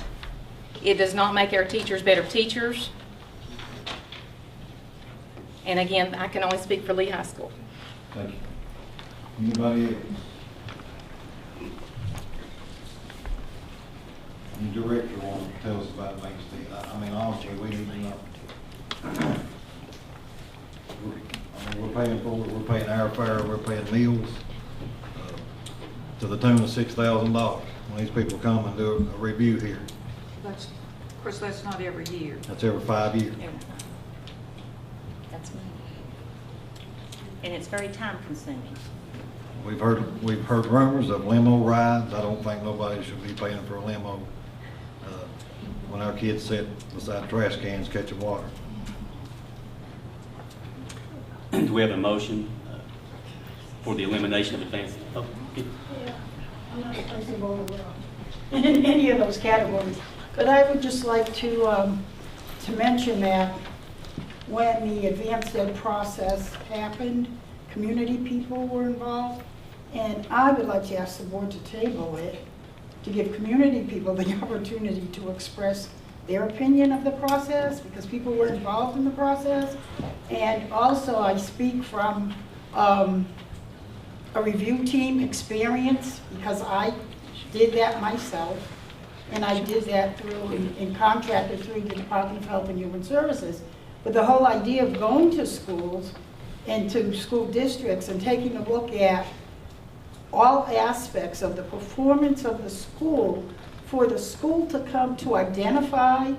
[SPEAKER 4] It does not make our teachers better teachers. And again, I can only speak for Lee High School.
[SPEAKER 12] Thank you. Anybody else? The director wants to tell us about advanced ed. I mean, honestly, we need to know. We're paying for it, we're paying airfare, we're paying meals, to the tune of $6,000 when these people come and do a review here.
[SPEAKER 2] Of course, that's not every year.
[SPEAKER 12] That's every 5 years.
[SPEAKER 14] That's me. And it's very time consuming.
[SPEAKER 12] We've heard rumors of limo rides. I don't think nobody should be paying for a limo when our kids sit beside trash cans catching water.
[SPEAKER 1] Do we have a motion for the elimination of advanced? Oh,
[SPEAKER 15] Yeah, I'm not flexible in any of those categories. But I would just like to mention that when the advanced ed process happened, community people were involved, and I would like to ask the board to table it to give community people the opportunity to express their opinion of the process, because people were involved in the process. And also, I speak from a review team experience, because I did that myself, and I did that through, and contracted through the Department of Health and Human Services. But the whole idea of going to schools and to school districts and taking a look at all aspects of the performance of the school, for the school to come to identify,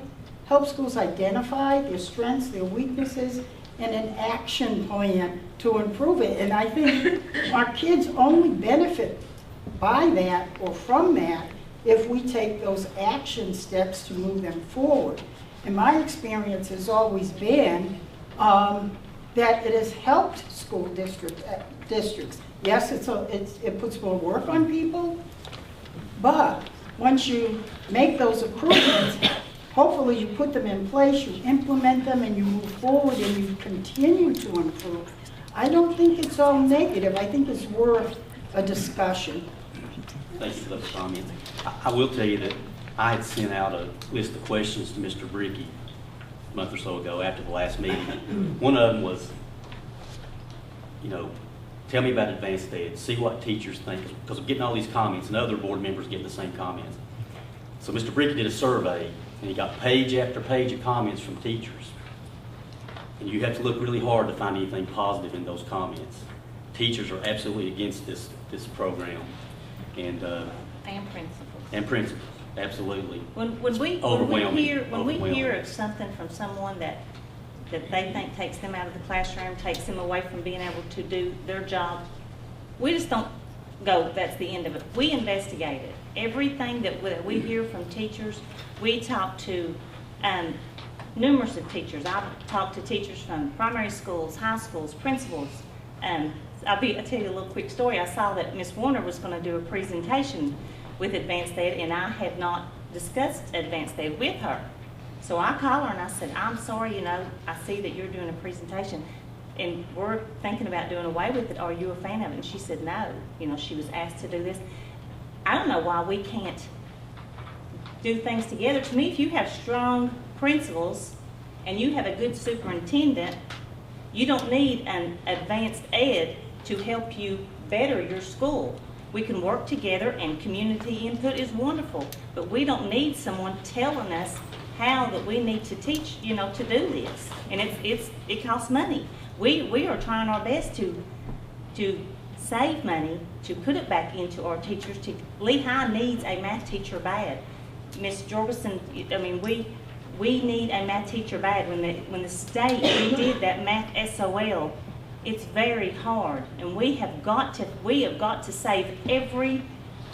[SPEAKER 15] help schools identify their strengths, their weaknesses, and an action plan to improve it. And I think our kids only benefit by that or from that if we take those action steps to move them forward. And my experience has always been that it has helped school districts. Yes, it puts more work on people, but once you make those improvements, hopefully you put them in place, you implement them, and you move forward and you continue to improve. I don't think it's all negative. I think it's worth a discussion.
[SPEAKER 1] Thank you for those comments. I will tell you that I had sent out a list of questions to Mr. Bricky a month or so ago after the last meeting. One of them was, you know, tell me about advanced ed, see what teachers think, because I'm getting all these comments and other board members getting the same comments. So Mr. Bricky did a survey, and he got page after page of comments from teachers. And you have to look really hard to find anything positive in those comments. Teachers are absolutely against this program. And
[SPEAKER 14] principals.
[SPEAKER 1] And principals, absolutely.
[SPEAKER 14] When we hear of something from someone that they think takes them out of the classroom, takes them away from being able to do their job, we just don't go, that's the end of it. We investigate it. Everything that we hear from teachers, we talk to numerous of teachers. I've talked to teachers from primary schools, high schools, principals. I'll tell you a little quick story. I saw that Ms. Warner was going to do a presentation with Advanced Ed, and I had not discussed Advanced Ed with her. So I called her and I said, I'm sorry, you know, I see that you're doing a presentation and we're thinking about doing away with it. Are you a fan of it? And she said no. You know, she was asked to do this. I don't know why we can't do things together. To me, if you have strong principals and you have a good superintendent, you don't need an Advanced Ed to help you better your school. We can work together, and community input is wonderful, but we don't need someone telling us how that we need to teach, you know, to do this. And it costs money. We are trying our best to save money, to put it back into our teachers. Lehigh needs a math teacher bad. Ms. Jorgensen, I mean, we need a math teacher bad. When the state did that math SOL, it's very hard, and we have got to save every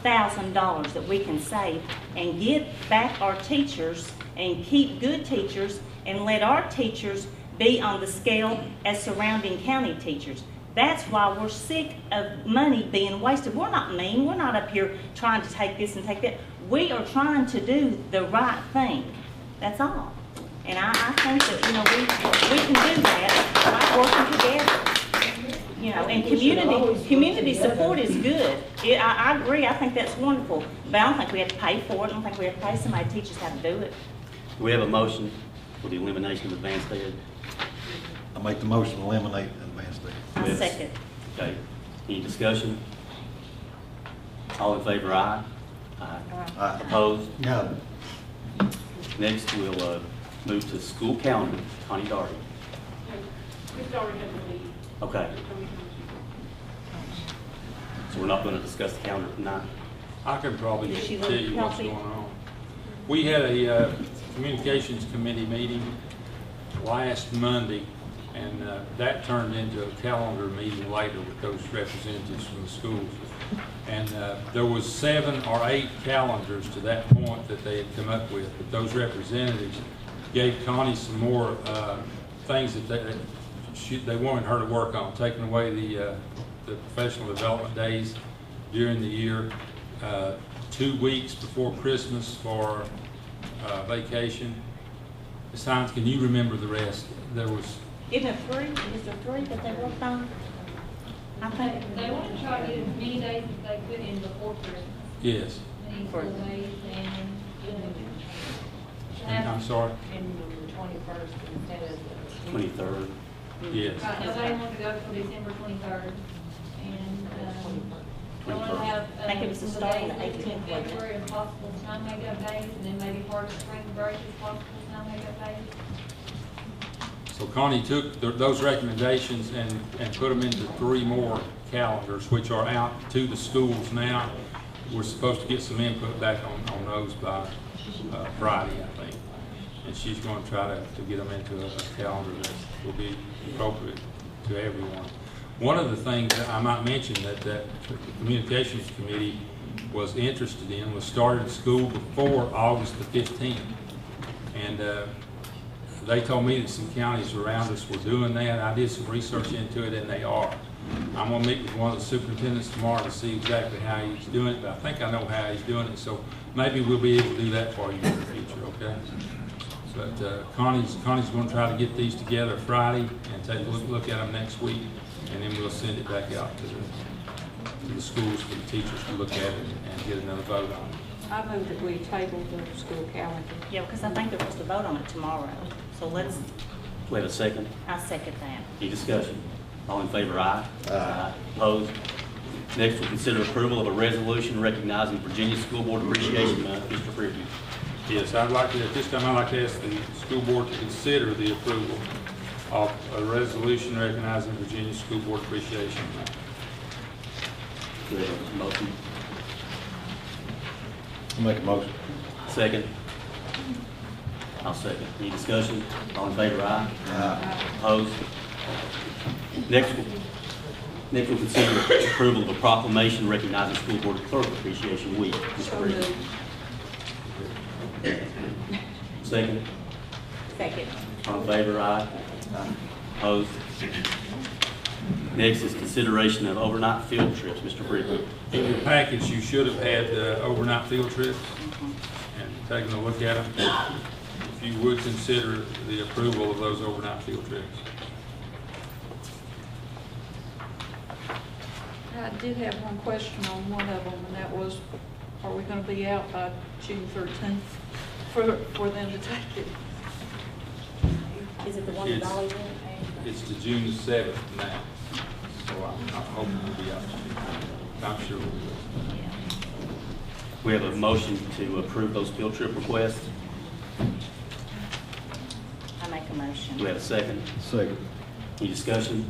[SPEAKER 14] $1,000 that we can save and get back our teachers and keep good teachers and let our teachers be on the scale as surrounding county teachers. That's why we're sick of money being wasted. We're not mean. We're not up here trying to take this and take that. We are trying to do the right thing. That's all. And I think that, you know, we can do that by working together. You know, and community support is good. I agree. I think that's wonderful. But I don't think we have to pay for it. I don't think we have to pay somebody to teach us how to do it.
[SPEAKER 1] Do we have a motion for the elimination of advanced ed?
[SPEAKER 12] I make the motion to eliminate advanced ed.
[SPEAKER 14] I second.
[SPEAKER 1] Okay. Any discussion? All in favor, aye?
[SPEAKER 12] Aye.
[SPEAKER 1] Opposed?
[SPEAKER 12] No.
[SPEAKER 1] Next, we'll move to school calendar. Connie Doherty. Okay. So we're not going to discuss the calendar tonight?
[SPEAKER 6] I could probably
[SPEAKER 14] Did she
[SPEAKER 6] tell
[SPEAKER 14] look
[SPEAKER 6] you what's
[SPEAKER 14] healthy?
[SPEAKER 6] going on. We had a communications committee meeting last Monday, and that turned into a calendar meeting later with those representatives from the schools. And there was 7 or 8 calendars to that point that they had come up with, but those representatives gave Connie some more things that they wanted her to work on, taking away the professional development days during the year, 2 weeks before Christmas for vacation. Ms. Hines, can you remember the rest? There was...
[SPEAKER 14] Isn't it 3? Is there 3 that they worked on? I think
[SPEAKER 5] They want to try to get as many days as they could in before Christmas.
[SPEAKER 6] Yes.
[SPEAKER 16] 17
[SPEAKER 14] For-
[SPEAKER 16] full days
[SPEAKER 6] And I'm sorry?
[SPEAKER 16] and the 21st instead of.
[SPEAKER 1] 23rd.
[SPEAKER 6] Yes.
[SPEAKER 16] Right, nobody wanted to go till December 23rd. And, don't want to have,
[SPEAKER 14] I think it was the
[SPEAKER 16] some
[SPEAKER 14] start of
[SPEAKER 16] days
[SPEAKER 14] the
[SPEAKER 16] listed in
[SPEAKER 14] 18th, wasn't it?
[SPEAKER 16] February of possible snow makeup days, and then maybe part of spring break is possible snow makeup days.
[SPEAKER 6] So Connie took those recommendations and put them into 3 more calendars, which are out to the schools now. We're supposed to get some input back on those by Friday, I think. And she's going to try to get them into a calendar that will be appropriate to everyone. One of the things that I might mention that the Communications Committee was interested in was starting school before August the 15th. And they told me that some counties around us were doing that. I did some research into it, and they are. I'm going to meet with one of the superintendents tomorrow to see exactly how he's doing it, but I think I know how he's doing it, so maybe we'll be able to do that for you in the future, okay? But Connie's going to try to get these together Friday and take a look at them next week, and then we'll send it back out to the schools for the teachers to look at it and get another vote on it.
[SPEAKER 2] I move that we table the school calendar.
[SPEAKER 14] Yeah, because I think they're supposed to vote on it tomorrow. So let's,
[SPEAKER 1] Do we have a second?
[SPEAKER 14] I second that.
[SPEAKER 1] Any discussion? All in favor, aye? Aye. Opposed? Next, we'll consider approval of a resolution recognizing Virginia School Board Appreciation Month. Mr. Brickman.
[SPEAKER 6] Yes, at this time, I'd like to ask the school board to consider the approval of a resolution recognizing Virginia School Board Appreciation Month.
[SPEAKER 1] Do we have a motion?
[SPEAKER 12] I'll make a motion.
[SPEAKER 1] Second? I'll second. Any discussion? All in favor, aye?
[SPEAKER 12] Aye.
[SPEAKER 1] Opposed? Next, we'll consider approval of a proclamation recognizing School Board Clerk Appreciation Week. Mr.
[SPEAKER 2] So
[SPEAKER 1] Brickman.
[SPEAKER 2] moved.
[SPEAKER 1] Second?
[SPEAKER 14] Second.
[SPEAKER 1] All in favor, aye? Opposed? Next is consideration of overnight field trips. Mr. Brickman.
[SPEAKER 6] In your package, you should have had overnight field trips and taken a look at them. If you would consider the approval of those overnight field trips.
[SPEAKER 2] I did have one question on one of them, and that was, are we going to be out by June 13th for them to take it?
[SPEAKER 14] Is it the one in
[SPEAKER 6] It's-
[SPEAKER 14] Dollywood?
[SPEAKER 6] It's to June the 7th now, so I'm hoping we'll be out. I'm sure we will.
[SPEAKER 14] Yeah.
[SPEAKER 1] We have a motion to approve those field trip requests.
[SPEAKER 14] I make a motion.
[SPEAKER 1] Do we have a second?
[SPEAKER 12] Second.
[SPEAKER 1] Any discussion?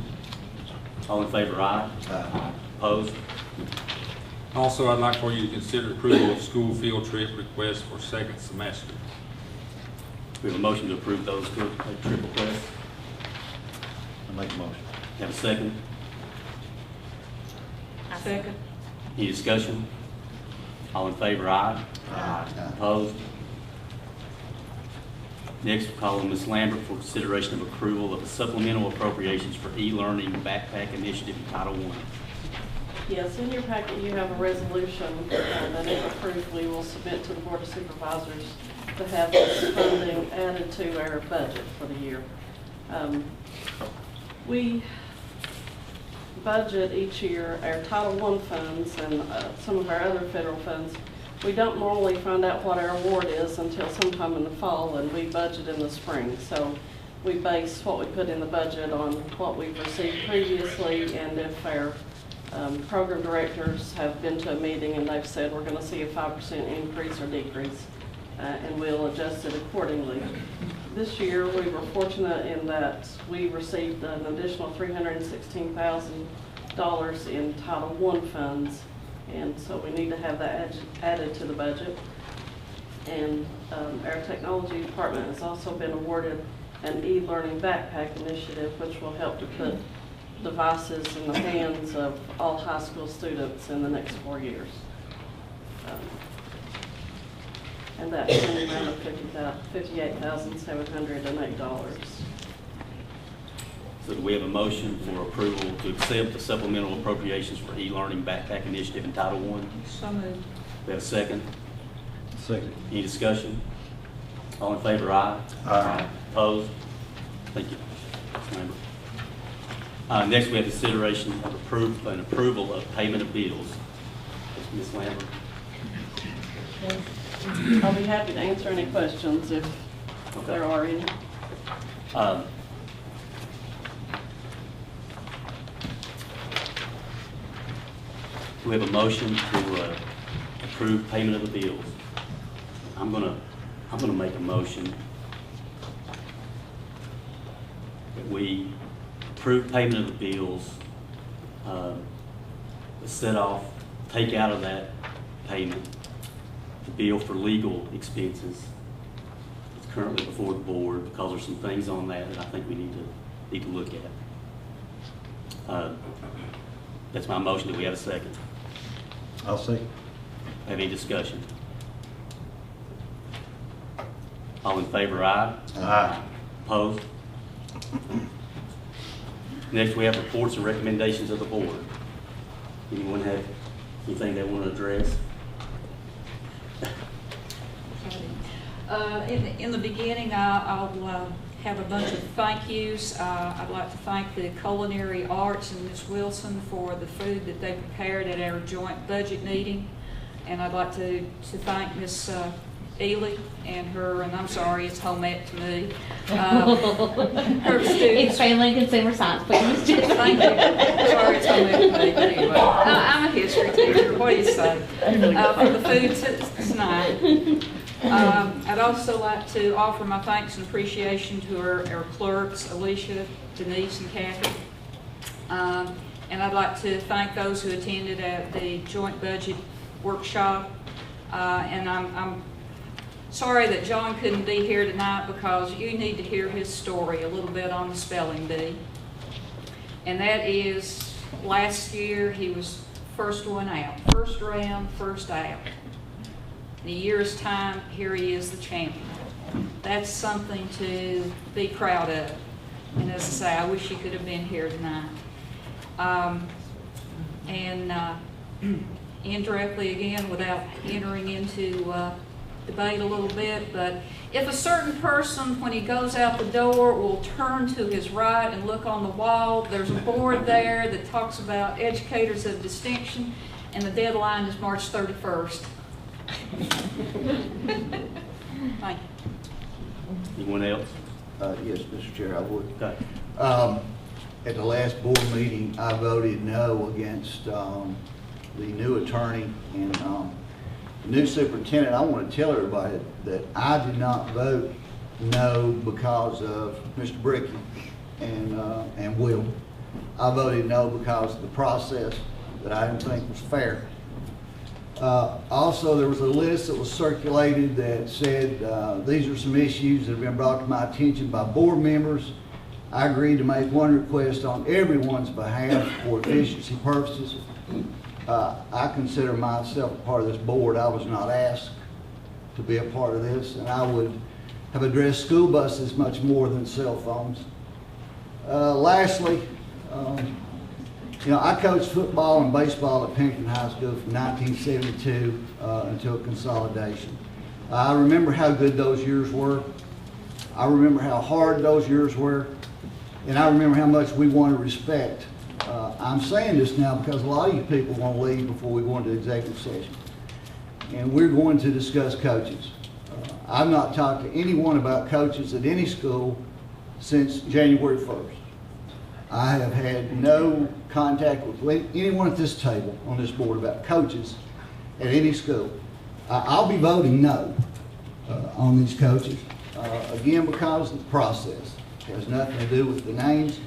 [SPEAKER 1] All in favor, aye?
[SPEAKER 12] Aye.
[SPEAKER 1] Opposed?
[SPEAKER 6] Also, I'd like for you to consider approval of school field trip requests for second semester.
[SPEAKER 1] We have a motion to approve those field trip requests.
[SPEAKER 12] I'll make a motion.
[SPEAKER 1] Have a second?
[SPEAKER 14] I
[SPEAKER 2] Second.
[SPEAKER 1] Any discussion? All in favor, aye?
[SPEAKER 12] Aye.
[SPEAKER 1] Opposed? Next, we'll call on Ms. Lambert for consideration of approval of the supplemental appropriations for e-learning backpack initiative in Title I.
[SPEAKER 13] Yes, in your packet, you have a resolution that if approved, we will submit to the Board of Supervisors to have this funding added to our budget for the year. We budget each year our Title I funds and some of our other federal funds. We don't normally find out what our award is until sometime in the fall, and we budget in the spring. So we base what we put in the budget on what we've received previously, and if our program directors have been to a meeting and they've said we're going to see a 5% increase or decrease, and we'll adjust it accordingly. This year, we were fortunate in that we received an additional $316,000 in Title I funds, and so we need to have that added to the budget. And our technology department has also been awarded an e-learning backpack initiative, which will help to put devices in the hands of all high school students in the next 4 years. And that's in the amount of $58,708.
[SPEAKER 1] So do we have a motion for approval to accept the supplemental appropriations for e-learning backpack initiative in Title I?
[SPEAKER 2] So moved.
[SPEAKER 1] We have a second?
[SPEAKER 12] Second.
[SPEAKER 1] Any discussion? All in favor, aye?
[SPEAKER 12] Aye.
[SPEAKER 1] Opposed? Thank you, Ms. Lambert. Next, we have consideration of approval of payment of bills. Ms. Lambert.
[SPEAKER 13] I'll be happy to answer any questions if there are any.
[SPEAKER 1] Do we have a motion to approve payment of the bills? I'm gonna make a motion that we approve payment of the bills, set off, take out of that payment the bill for legal expenses. It's currently before the board because there's some things on that I think we need to look at. That's my motion. Do we have a second?
[SPEAKER 12] I'll see.
[SPEAKER 1] Have any discussion? All in favor, aye?
[SPEAKER 12] Aye.
[SPEAKER 1] Opposed? Next, we have reports and recommendations of the board. Anyone have anything they want to address?
[SPEAKER 2] In the beginning, I'll have a bunch of thank yous. I'd like to thank the Culinary Arts and Ms. Wilson for the food that they prepared at our joint budget meeting. And I'd like to thank Ms. Ely and her, and I'm sorry, it's home ec to me. Her students.
[SPEAKER 4] It's Family and Consumer Science, please.
[SPEAKER 2] Thank you. Sorry, it's home ec to me. Anyway, I'm a history teacher. What do you say? For the food tonight. I'd also like to offer my thanks and appreciation to our clerks, Alicia, Denise, and Kathy. And I'd like to thank those who attended at the joint budget workshop. And I'm sorry that John couldn't be here tonight because you need to hear his story a little bit on the spelling bee. And that is, last year he was first one out, first round, first out. In a year's time, here he is the champion. That's something to be proud of. And as I say, I wish he could have been here tonight. Indirectly again, without entering into debate a little bit, but if a certain person, when he goes out the door, will turn to his right and look on the wall, there's a board there that talks about educators of distinction, and the deadline is March 31st. Thank you.
[SPEAKER 1] Anyone else?
[SPEAKER 17] Yes, Mr. Chair, I would.
[SPEAKER 1] Okay.
[SPEAKER 17] At the last board meeting, I voted no against the new attorney and the new superintendent. I want to tell everybody that I did not vote no because of Mr. Bricky and Will. I voted no because of the process that I didn't think was fair. Also, there was a list that was circulated that said these are some issues that have been brought to my attention by board members. I agreed to make one request on everyone's behalf for efficiency purposes. I consider myself a part of this board. I was not asked to be a part of this, and I would have addressed school buses much more than cell phones. Lastly, I coached football and baseball at Pennington High School from 1972 until consolidation. I remember how good those years were. I remember how hard those years were. And I remember how much we want to respect. I'm saying this now because a lot of you people want to leave before we go into executive session. And we're going to discuss coaches. I've not talked to anyone about coaches at any school since January 1st. I have had no contact with anyone at this table on this board about coaches at any school. I'll be voting no on these coaches, again, because of the process. It has nothing to do with the names.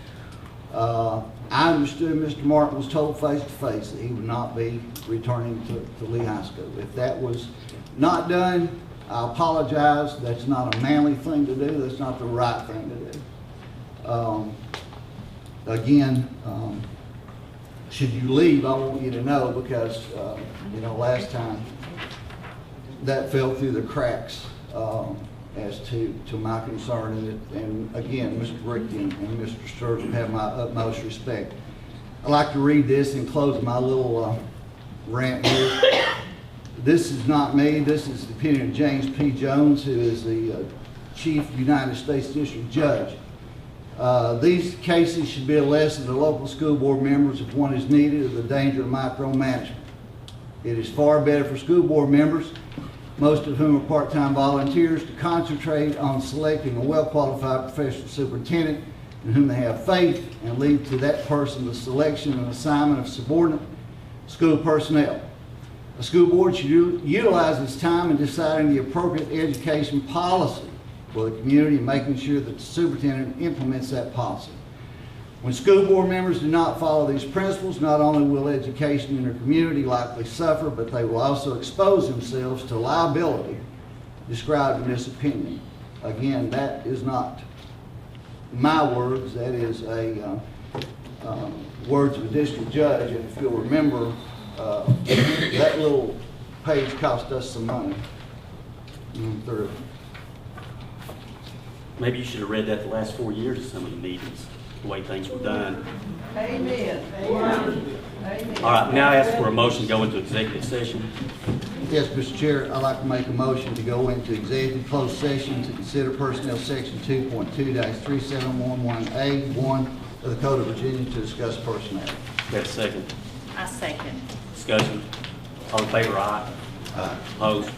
[SPEAKER 17] I understood Mr. Martin was told face to face that he would not be returning to Lee High School. If that was not done, I apologize. That's not a manly thing to do. That's not the right thing to do. Again, should you leave, I want you to know because, last time that fell through the cracks as to my concern. And again, Mr. Ricky and Mr. Sturgeon have my utmost respect. I'd like to read this and close my little rant here. This is not me. This is the opinion of James P. Jones, who is the Chief United States District Judge. These cases should be a lesson to local school board members if one is needed of the danger of micromanagement. It is far better for school board members most of whom are part-time volunteers, to concentrate on selecting a well-qualified professional superintendent in whom they have faith, and leave to that person the selection and assignment of subordinate school personnel. A school board should utilize its time in deciding the appropriate education policy for the community and making sure that the superintendent implements that policy. When school board members do not follow these principles, not only will education in their community likely suffer, but they will also expose themselves to liability described in this opinion. Again, that is not my words, that is words of a district judge, and if you'll remember, that little page cost us some money. Through.
[SPEAKER 1] Maybe you should have read that the last 4 years of some of the meetings, the way things were done.
[SPEAKER 10] Amen. Amen.
[SPEAKER 1] All right, now I ask for a motion to go into executive session.
[SPEAKER 17] Yes, Mr. Chair, I'd like to make a motion to go into executive closed session to consider personnel section 2.2-3711A1 of the Code of Virginia to discuss personnel.
[SPEAKER 1] That's second.
[SPEAKER 14] I second.
[SPEAKER 1] Discussion. All in favor, aye.
[SPEAKER 17] Aye.
[SPEAKER 1] Opposed?